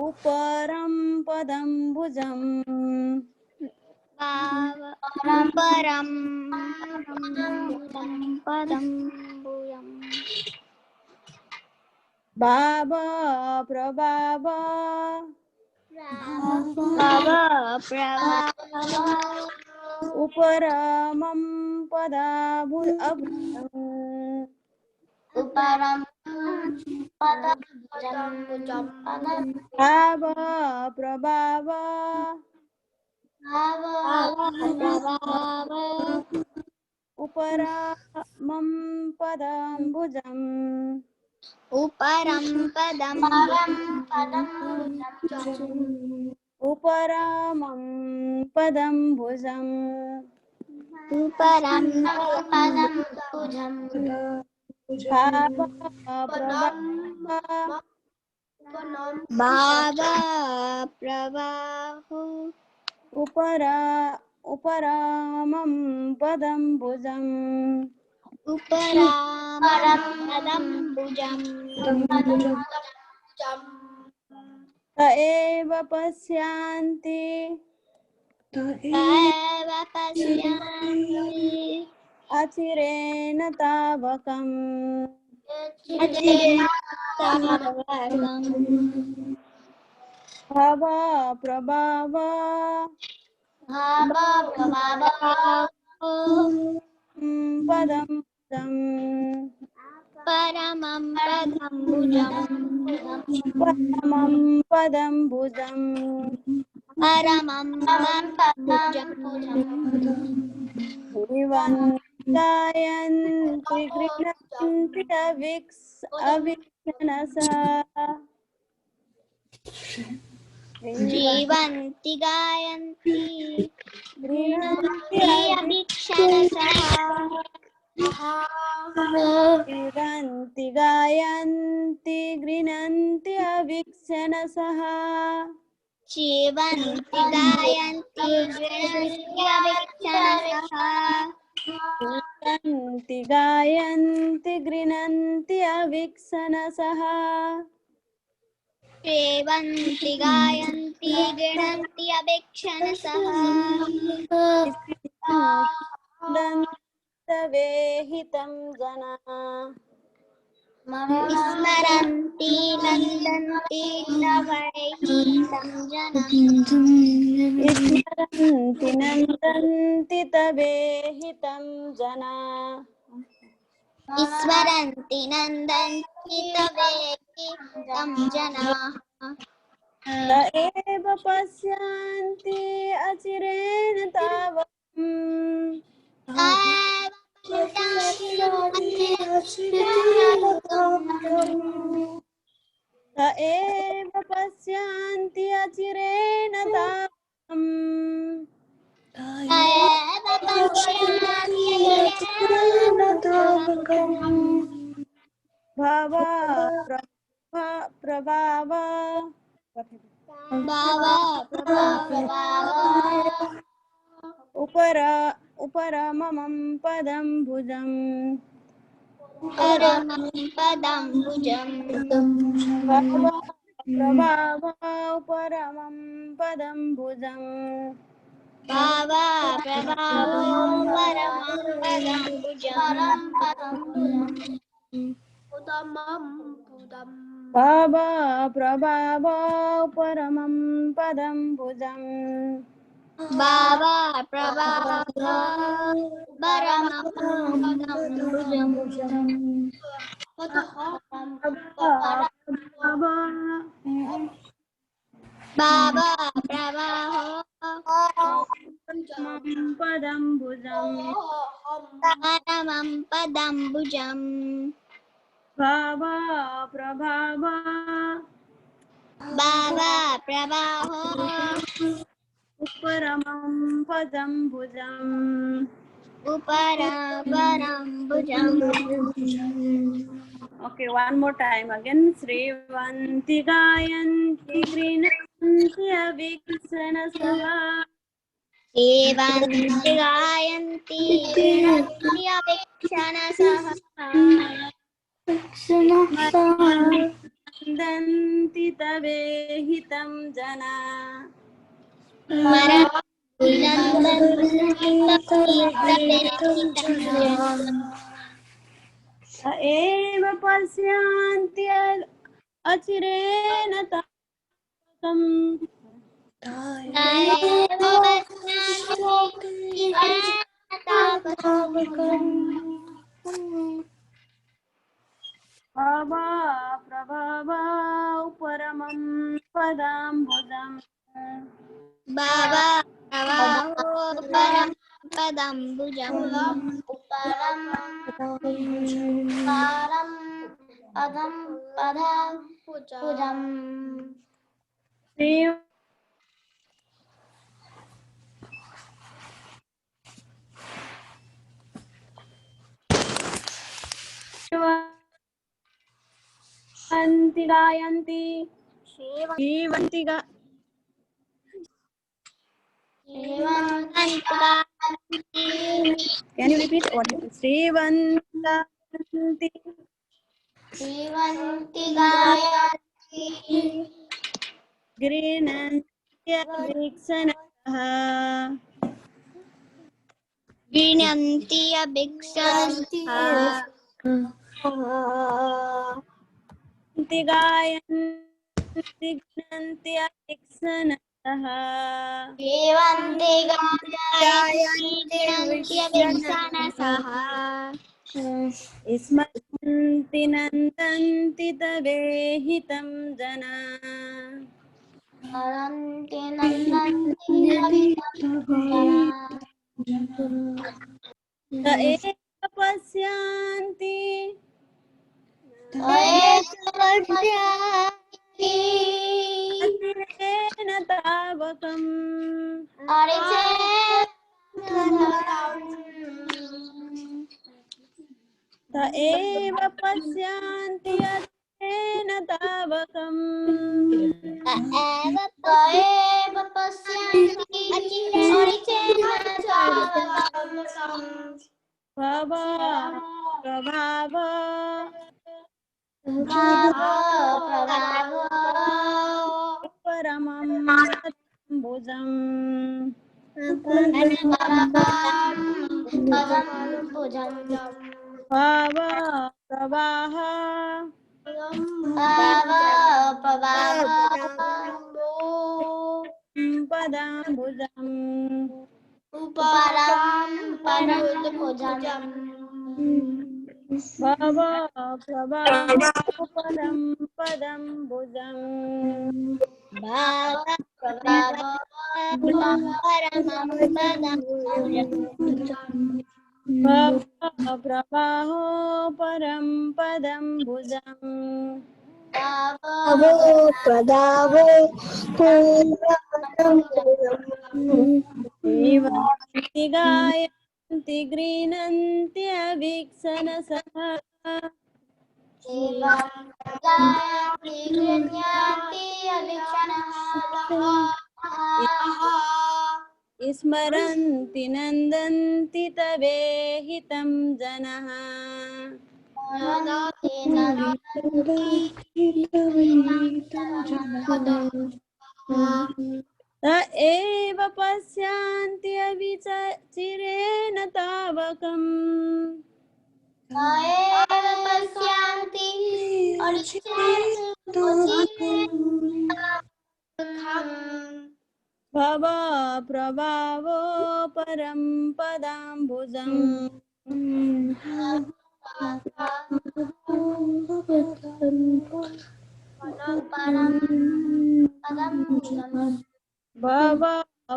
Speaker 1: उपरं पदम्बुजम् भाव प्रभाव उपरमं भाव प्रभाव उपरमं पदाम्बुजम्
Speaker 3: उपरं पदं
Speaker 1: उपरामं पदं भुजम्
Speaker 3: उपरं पदं भुजं भावा प्रवाहो
Speaker 1: उपरामं पदं भुजम्
Speaker 3: उपरामं पदं भुजं
Speaker 1: त एव पश्यान्ति
Speaker 3: तव पश्यामि
Speaker 1: अचिरेण तावकम् भव प्रभाव पदं भुजम्
Speaker 3: परमं पदं भुजं
Speaker 1: परमं पदं भुजम्
Speaker 3: परमं पदं भुजं
Speaker 1: गायन्ति गृह्णन्ति अवीक्षणसा
Speaker 3: जीवन्ति गायन्ति
Speaker 1: गृह्णन्ति
Speaker 3: अभिक्षणसः
Speaker 1: गृह्णन्ति गायन्ति गृह्णन्ति अवीक्षणसः
Speaker 3: जीवन्ति गायन्ति गृह्णन्ति अभिक्षणसः
Speaker 1: गृह्णन्ति गायन्ति गृह्णन्ति अवीक्षणसः
Speaker 3: सेवन्ति गायन्ति गृह्णन्ति अभिक्षणसः
Speaker 1: वेहितं जना
Speaker 3: स्मरन्ति नन्दन्ति तवैहितं जनः
Speaker 1: स्मरन्ति नन्दन्ति तवेहितं जना
Speaker 3: स्मरन्ति नन्दन्ति तवैहितं जनाः
Speaker 1: त एव पश्यन्ति अचिरेण तावकम् त एव पश्यन्ति अचिरेण तावकम् भव प्रभाव उपरमं पदं भुजम्
Speaker 3: परमं पदं भुजं
Speaker 1: भव प्रभाव उपरमं पदं भुजम्
Speaker 3: भावा प्रभावो परमं पदं भुजं
Speaker 1: भव प्रभाव परमं पदं भुजम्
Speaker 3: भावा प्रभावो परमं पदं भुजं भावा प्रभावो
Speaker 1: पदं भुजम्
Speaker 3: परमं पदं भुजं
Speaker 1: भाव प्रभाव
Speaker 3: भावा प्रभावो
Speaker 1: उपरमं पदं भुजम्
Speaker 3: परं भुजं
Speaker 1: Okay, one more time again. Srivanti gayanti grinanti aviksanasah.
Speaker 3: सेवन्ति गायन्ति गृह्णन्ति अभिक्षणसः
Speaker 1: नन्दन्ति तवेहितं जना. स एव पश्यन्ति अचिरेण तावकम्. भव प्रभव उपरमं पदाम्बुजम्
Speaker 3: भावा प्रभावो परं पदं भुजं padam pudam.
Speaker 1: Shrivanti gayanti. Shrivanti ga. Can you repeat what happened? Shrivanti.
Speaker 3: Shrivanti gayanti.
Speaker 1: Grinantya viksanah.
Speaker 3: Grinanti abhiksanah.
Speaker 1: Shrivanti gayanti grinantya viksanah.
Speaker 3: Shrivanti gayanti abhiksanah.
Speaker 1: स्मरन्ति नन्दन्ति तवेहितं जना
Speaker 3: Aranti nandanti
Speaker 1: त एव पश्यन्ति अचिरेण तावकम् त एव पश्यन्ति अचिरेण तावकम् भव प्रभाव परमं भुजम् भाव प्रवाह पदाम्बुजम् भव प्रवाह परं पदम्बुजम् भव प्रवाहो परं पदम्बुजम् एवन्ति गायन्ति गृह्णन्ति अवीक्षणसः स्मरन्ति नन्दन्ति तवेहितं जनः त एव पश्यन्ति अविचिरेण तावकम् भव प्रभावो परं पदाम्बुजम् भव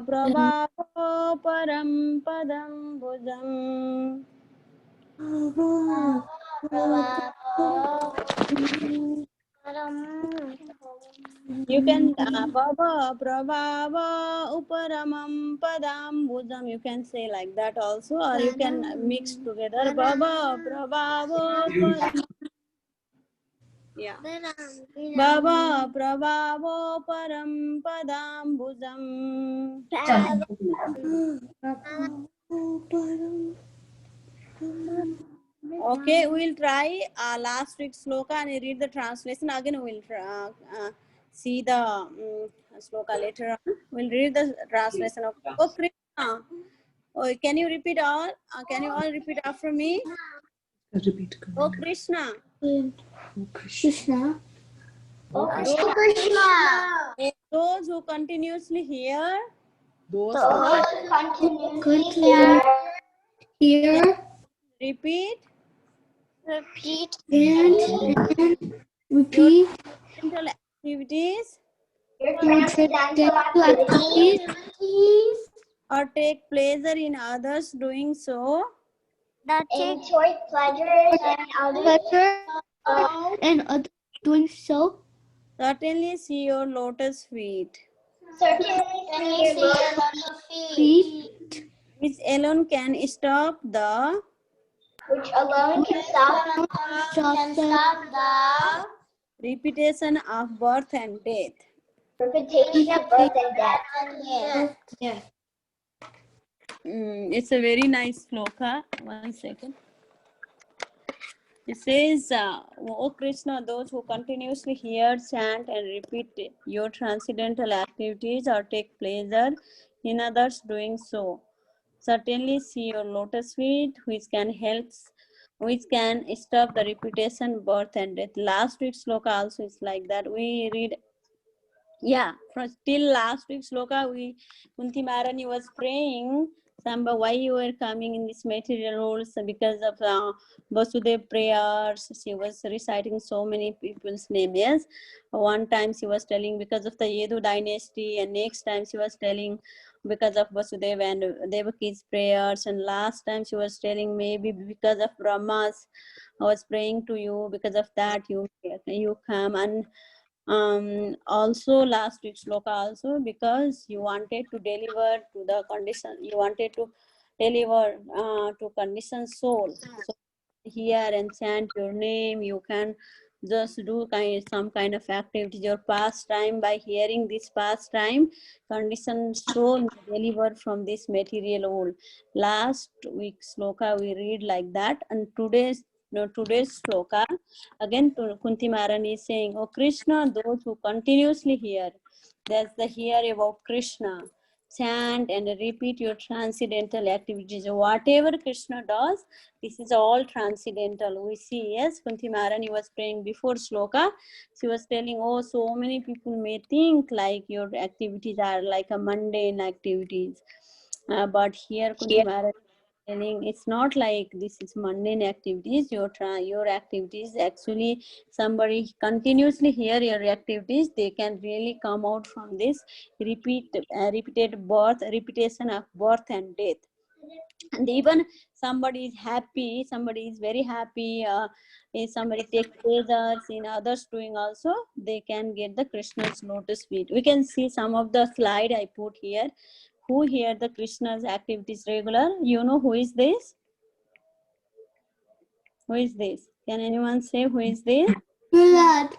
Speaker 1: प्रभावो परं पदाम्बुजम् You can Baba Prabhava Uparamam Padambujam. You can say like that also, or you can mix together. Baba Prabhava Uparamam. Yeah. Baba Prabhava Param Padambujam. Okay, we'll try last week's sloka and read the translation. Again, we'll see the sloka later on. We'll read the translation of Oh Krishna. Oh, can you repeat all? Can you all repeat after me?
Speaker 4: Repeat.
Speaker 1: Oh Krishna.
Speaker 4: Oh Krishna.
Speaker 1: Those who continuously hear. Repeat.
Speaker 3: Repeat.
Speaker 1: Mental activities. Or take pleasure in others doing so.
Speaker 3: That take pleasure in others.
Speaker 4: and others doing so?
Speaker 1: Certainly see your lotus feet,
Speaker 4: Feet
Speaker 1: which alone can stop the
Speaker 4: stop the
Speaker 1: repetition of birth and death. It's a very nice sloka. 1 second. It says, O Krishna, those who continuously hear, chant, and repeat your transcendental activities or take pleasure in others doing so, certainly see your lotus feet, which can stop the repetition, birth, and death. Last week's sloka also is like that. We read, from till last week's sloka, Kunti Maharani was praying, Samba, why you were coming in this material roles? Because of Vasudev prayers. She was reciting so many people's names. Yes, one time she was telling because of the Yedu dynasty, and next time she was telling because of Vasudev and Devaki's prayers, and last time she was telling maybe because of Brahma's, I was praying to you, because of that you come. And also last week's sloka also, because you wanted to deliver to the condition, you wanted to deliver to conditioned soul. So hear and chant your name, you can just do some kind of activity, your pastime. By hearing this pastime, conditioned soul deliver from this material world. Last week's sloka we read like that, and today's sloka again Kunti Maharani is saying, oh Krishna, those who continuously hear, that's the hear about Krishna, chant and repeat your transcendental activities. Whatever Krishna does, this is all transcendental. We see, yes, Kunti Maharani was praying before sloka. She was telling, oh, so many people may think like your activities are like a mundane activities. But here Kunti Maharani telling it's not like this is mundane activities. Your activities, actually somebody continuously hear your activities, they can really come out from this repeated repetition of birth and death. And even somebody is happy, somebody is very happy, if somebody takes pleasures in others doing also, they can get the Krishna's lotus feet. We can see some of the slide I put here. Who here the Krishna's activities regular? You know who is this? Who is this? Can anyone say who is this?
Speaker 4: Prahlad.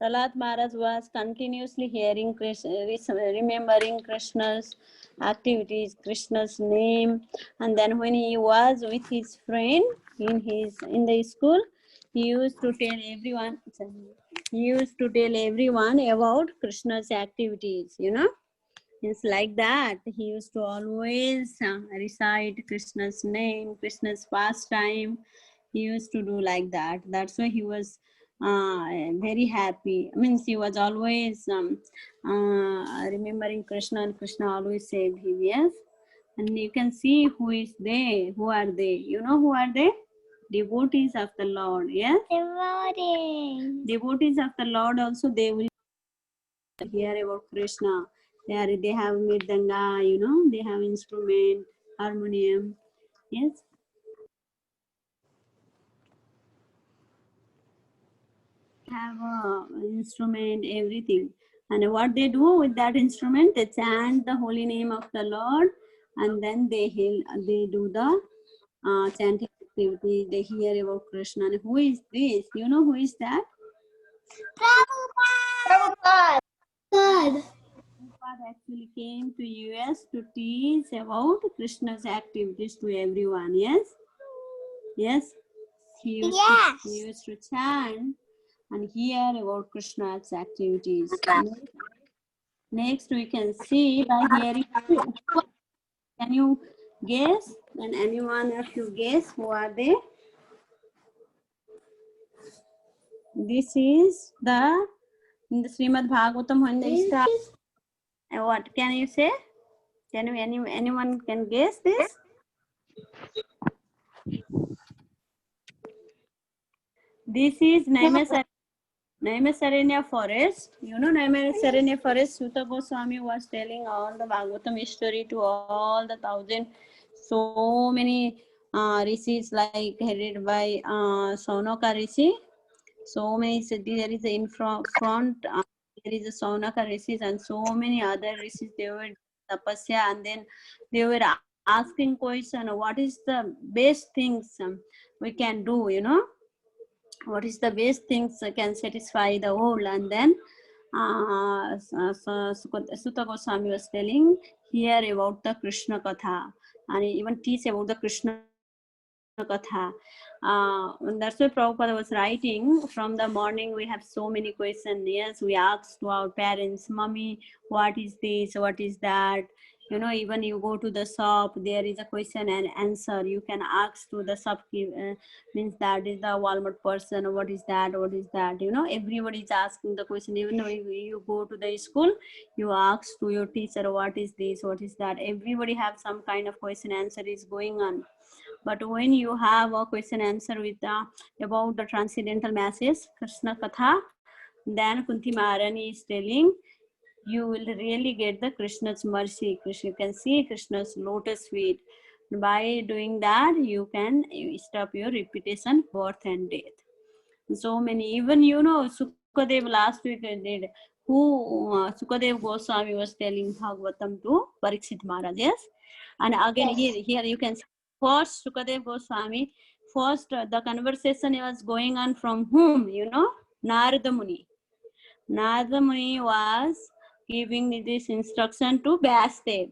Speaker 1: Prahlad Maharaj was continuously hearing Krishna, remembering Krishna's activities, Krishna's name, and then when he was with his friend in the school, he used to tell everyone about Krishna's activities. You know, it's like that. He used to always recite Krishna's name, Krishna's pastime. He used to do like that. That's why he was very happy. Means he was always remembering Krishna, and Krishna always saved him. Yes, and you can see who is they. Who are they? You know who are they? Devotees of the Lord. Yes, devotees of the Lord also, they will hear about Krishna. They have mirdanga, you know, they have instrument, harmonium. Yes. Have an instrument, everything. And what they do with that instrument, they chant the holy name of the Lord, and then they do the chanting activity. They hear about Krishna. And who is this? You know who is that?
Speaker 3: Prabhupada.
Speaker 4: God.
Speaker 1: Prabhupada actually came to US to teach about Krishna's activities to everyone. Yes? Yes? He used to chant and hear about Krishna's activities. Next we can see by hearing. Can you guess? Can anyone of you guess who are they? This is in the Srimad Bhagavatam when they start. What can you say? Can anyone can guess this? This is Naimisaranya forest. You know Naimisaranya forest. Suta Goswami was telling all the Bhagavatam story to all the 1,000. So many rishis like headed by Saunaka Rishi. So many, there is in front, there is a Saunaka Rishis and so many other rishis. They were tapasya, and then they were asking question, what is the best things we can do, you know, what is the best things can satisfy the whole. And then Suta Goswami was telling here about the Krishna Katha, and even teach about the Krishna Katha. That's why Prabhupada was writing, from the morning we have so many questions. Yes, we ask to our parents, Mommy, what is this, what is that? You know, even you go to the shop, there is a question and answer. You can ask to the shopkeeper, means that is the Walmart person, what is that, what is that? You know, everybody is asking the question. Even when you go to the school, you ask to your teacher, what is this, what is that? Everybody have some kind of question answer is going on. But when you have a question answer with about the transcendental message, Krishna Katha, then Kunti Maharani is telling, you will really get the Krishna's mercy. Krishna, you can see Krishna's lotus feet. By doing that, you can stop your repetition, birth and death. So many, even you know, Sukadev last week did, who Sukadev Goswami was telling Bhagavatam to Parikshit Maharaj, yes? And again, here you can see, first Sukadev Goswami, first the conversation was going on from whom, you know? Narada Muni. Narada Muni was giving this instruction to Vyasadev,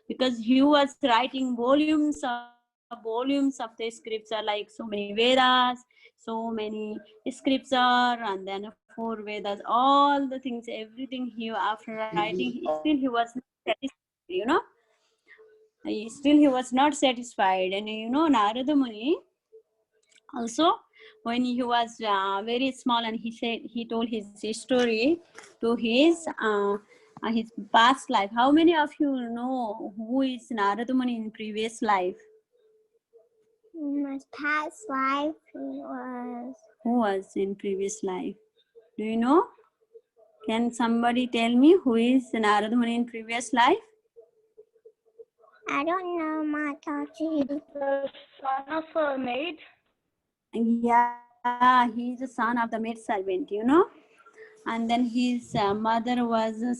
Speaker 1: because he was writing volumes of the scripture, like so many Vedas, so many scripture, and then 4 Vedas, all the things, everything. He, after writing, still he was not satisfied, you know. Still he was not satisfied. And you know, Narada Muni also, when he was very small, and he told his story to his past life. How many of you know who is Narada Muni in previous life?
Speaker 3: In my past life,
Speaker 1: Who was in previous life? Do you know? Can somebody tell me who is Narada Muni in previous life?
Speaker 3: I don't know, Mataji.
Speaker 8: The son of a maid.
Speaker 1: Yeah, he's the son of the maid servant, you know. And then his mother was a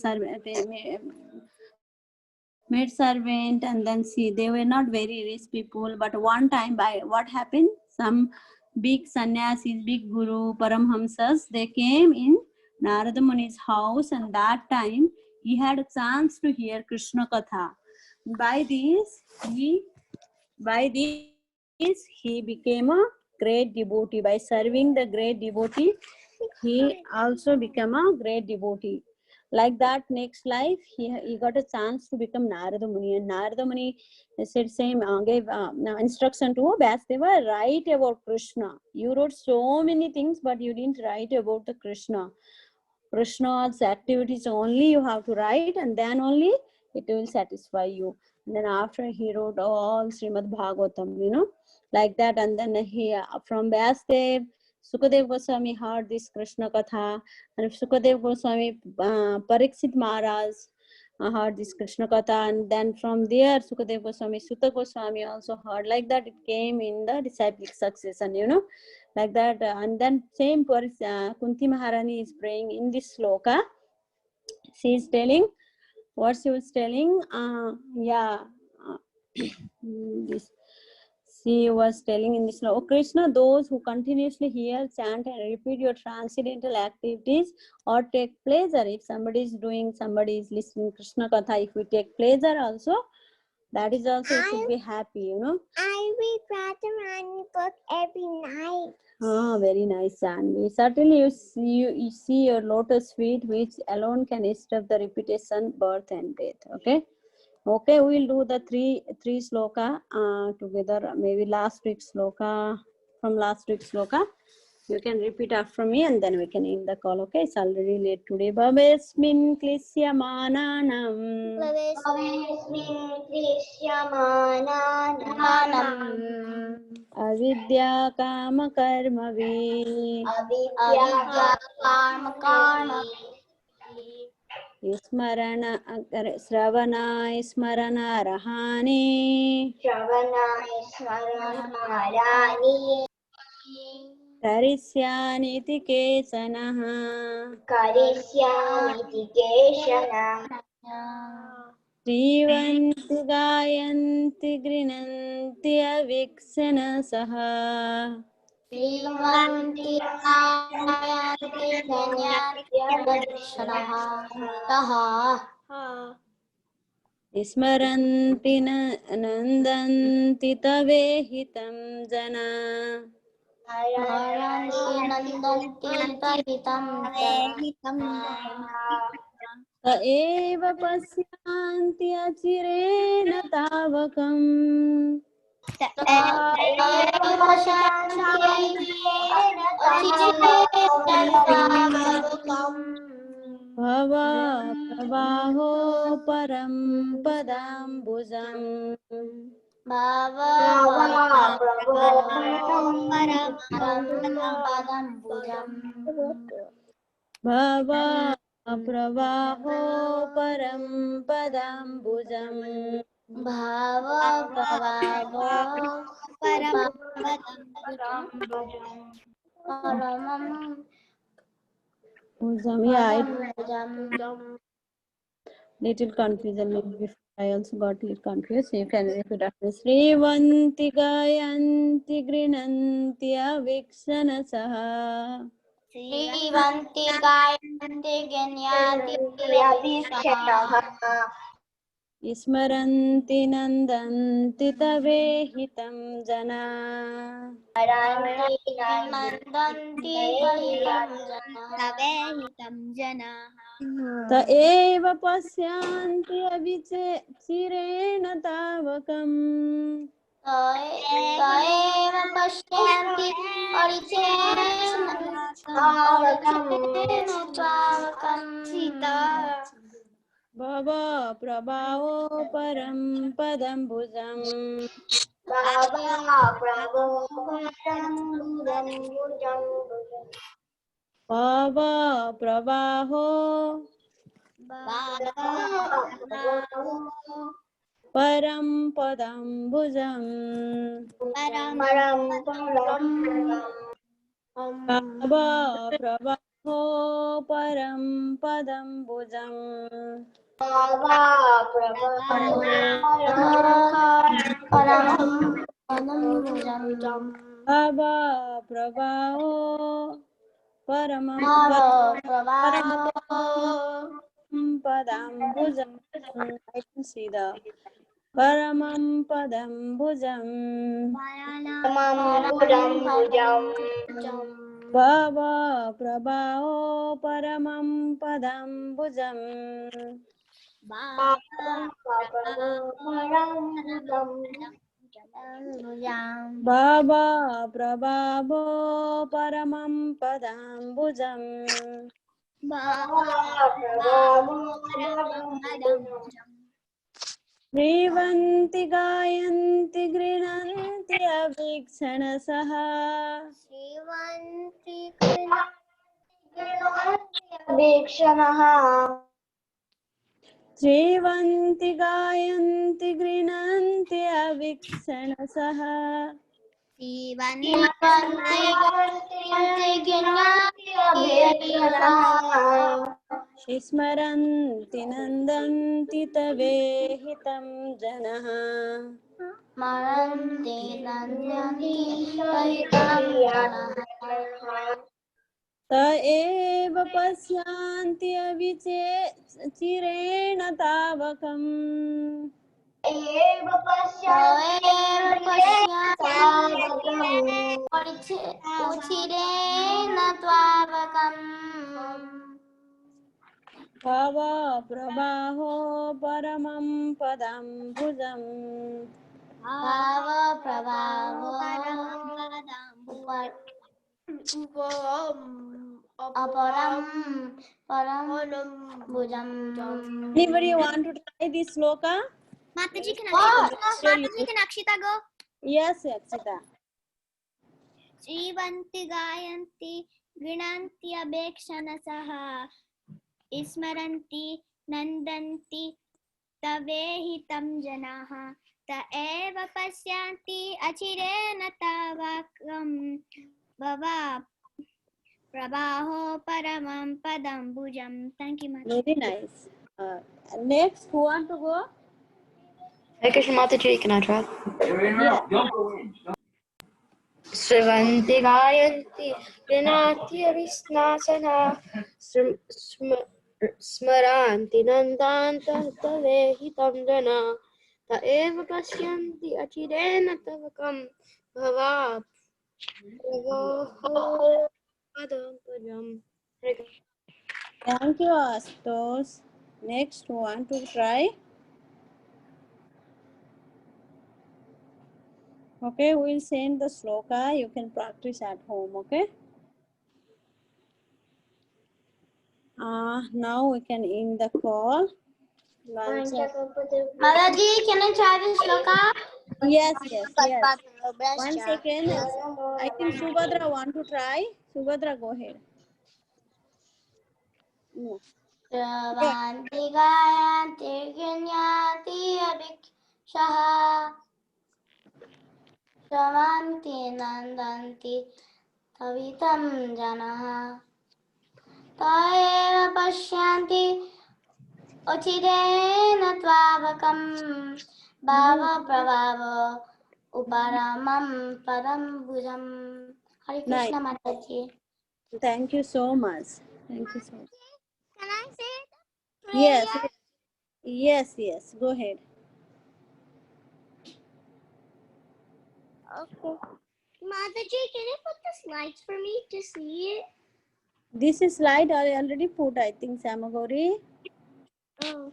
Speaker 1: maid servant, and then they were not very rich people. But one time, by what happened, some big sannyasis, big guru, paramhamsas, they came in Narada Muni's house, and that time he had a chance to hear Krishna Katha. By this he became a great devotee. By serving the great devotee, he also became a great devotee. Like that, next life, he got a chance to become Narada Muni. And Narada Muni said same, gave instruction to Vyasadeva, write about Krishna. You wrote so many things, but you didn't write about the Krishna. Krishna's activities only you have to write, and then only it will satisfy you. And then after he wrote all Srimad Bhagavatam, you know, like that. And then he, from Vyasadeva, Sukadev Goswami heard this Krishna Katha, and Sukadev Goswami, Parikshit Maharaj heard this Krishna Katha, and then from there Sukadev Goswami, Suta Goswami also heard. Like that, it came in the disciplic succession, you know, like that. And then same Kunti Maharani is praying in this sloka. She is telling, what she was telling, this. She was telling in this, oh Krishna, those who continuously hear, chant, and repeat your transcendental activities or take pleasure. If somebody is doing, somebody is listening Krishna Katha, if we take pleasure also, that is also you should be happy, you know.
Speaker 3: I read Radharani book every night.
Speaker 1: Ah, very nice, Janvi. Certainly you see your lotus feet, which alone can stop the repetition, birth and death. Okay, we'll do the three sloka together. Maybe last week's sloka, from last week's sloka. You can repeat after me, and then we can end the call. Okay, it's already late today. Bhavesmin klishya mananam. Avidya kama karmavi. स्मरण श्रवणाय स्मरणार्हानि
Speaker 3: श्रवणाय स्मरणानि
Speaker 1: करिष्यानीति केचनः
Speaker 3: करिष्यामीति केचन
Speaker 1: श्रीवन्ति गायन्ति गृह्णन्ति अवीक्षणसः
Speaker 3: श्रीवन्ति गायन्ति गृह्णन्त्यवीक्षणः सः
Speaker 1: स्मरन्ति नन्दन्ति तवेहितं जना
Speaker 3: स्मरन्ति नन्दन्ति तहितं
Speaker 1: स एव पश्यन्ति अचिरेण तावकम् भव प्रवाहो परं पदाम्बुजम् भव प्रवाहो परं पदाम्बुजम्
Speaker 3: भाव प्रभावो
Speaker 1: Little confusion maybe before. I also got little confused. So you can repeat after. Srivanti gayanti grinanti avikshanasaha.
Speaker 3: श्रीवन्ति गायन्ति गण्यन्ति
Speaker 1: स्मरन्ति नन्दन्ति तवेहितं जना
Speaker 3: नन्दन्ति तवेहितं जनाः
Speaker 1: त एव पश्यन्ति अविचिरेण तावकम्
Speaker 3: एव पश्यन्ति
Speaker 1: भव प्रभावो परं पदम्बुजम् भव प्रवाहो परं पदम्बुजम् भव प्रवाहो परं पदम्बुजम् भव प्रवाहो परमं पदाम्बुजम्. I can see the paramam padambujam. Bhava prabhao paramam padambujam. Bhava prabhavo paramam padambujam. श्रीवन्ति गायन्ति गृह्णन्ति अवीक्षणसः श्रीवन्ति गायन्ति गृह्णन्ति अवीक्षणसः स्मरन्ति नन्दन्ति तवेहितं जनः त एव पश्यन्ति अविचिरेण तावकम् भव प्रवाहो परमं पदाम्बुजम् Anybody want to try this sloka?
Speaker 3: Mataji, can Akshita go?
Speaker 1: Yes, Akshita.
Speaker 3: Srivanti gayanti grinanti abekshanasaha Ismaranti
Speaker 9: नन्दन्ति तवेहितं जनाः त एव पश्यन्ति अचिरेण तवाकं भवा प्रवाहो परमं पदं भुजं. Thank you, Mataji.
Speaker 1: Very nice. Next, who want to go?
Speaker 10: Hare Krishna Mataji, can I try?
Speaker 1: Yeah.
Speaker 10: Srivanti Gayanti Vinatya Visnasana Smaranti Nandanta Tavehitam Jana Ta Eva Pashyanti Achirena Tavakam Bhava Padam Pajam.
Speaker 1: Thank you, Astos. Next, who want to try? Okay, we'll send the sloka. You can practice at home, okay? Now we can end the call.
Speaker 4: Mataji, can I try this sloka?
Speaker 1: Yes. 1 second. I think Subhadra want to try. Subhadra, go ahead. No.
Speaker 4: Sravanti gayanti ginyati abhikshah Sravanti nandanti tavitam janah Taeva pashyanti Ochirena tvavakam Bhava pravavo Uparamam padam bhujam. Hare Krishna Mataji.
Speaker 1: Thank you so much. Thank you so much.
Speaker 3: Can I say the prayer?
Speaker 1: Yes. Go ahead.
Speaker 3: Okay. Mataji, can you put the slides for me to see it?
Speaker 1: This is slide I already put, I think, Samagori.
Speaker 3: Oh.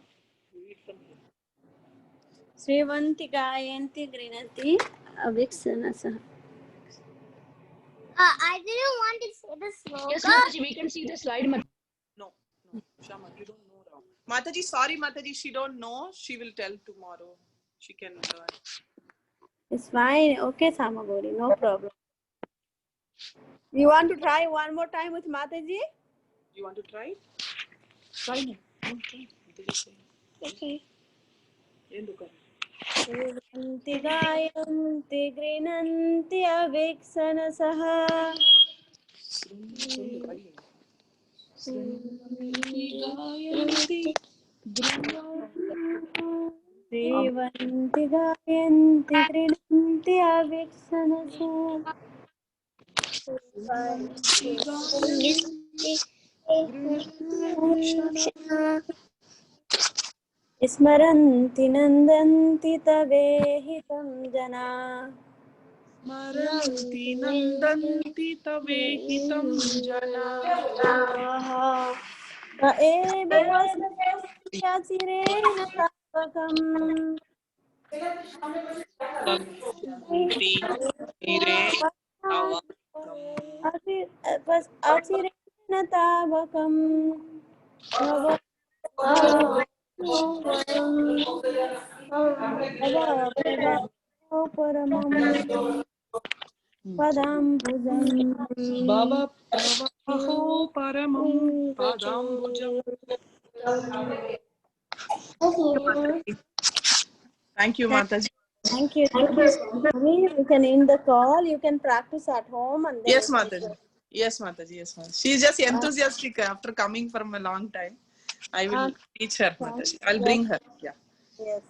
Speaker 1: Srivanti Gayanti Grinati Aviksanasa.
Speaker 3: I didn't want to say the sloka.
Speaker 2: Yes, Mataji, we can see the slide.
Speaker 11: No, Shama, you don't know now. Mataji, sorry, Mataji, she don't know. She will tell tomorrow. She can learn.
Speaker 1: It's fine. Okay, Samagori, no problem. You want to try one more time with Mataji?
Speaker 11: You want to try? Try me. Mataji say.
Speaker 3: Okay.
Speaker 1: Srivanti Gayanti Grinanti Aviksanasah. Srivanti Gayanti Grinanti Aviksanasah. Smaranti nandanti tavehitam jana.
Speaker 11: Smaranti nandanti tavehitam jana.
Speaker 1: Ta eva pasyanti achirena tavakam. Achirena tavakam. Paramam padam bhujam.
Speaker 11: Bhava pravaho paramam padam bhujam. Thank you, Mataji.
Speaker 1: Thank you. You can end the call. You can practice at home. And then
Speaker 11: Yes, Mataji. Yes, Mataji. She's just enthusiastic after coming from a long time. I will teach her, Mataji. I'll bring her. Yeah.
Speaker 1: Yes.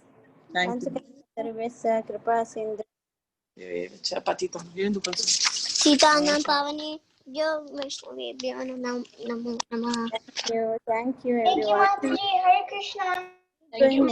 Speaker 11: Thank you.
Speaker 3: Sitanam Pavani, Yo Vaishnavi, Namo Namaha.
Speaker 1: Thank you, everyone.
Speaker 3: Thank you, Mataji. Hare Krishna.
Speaker 1: Thank you.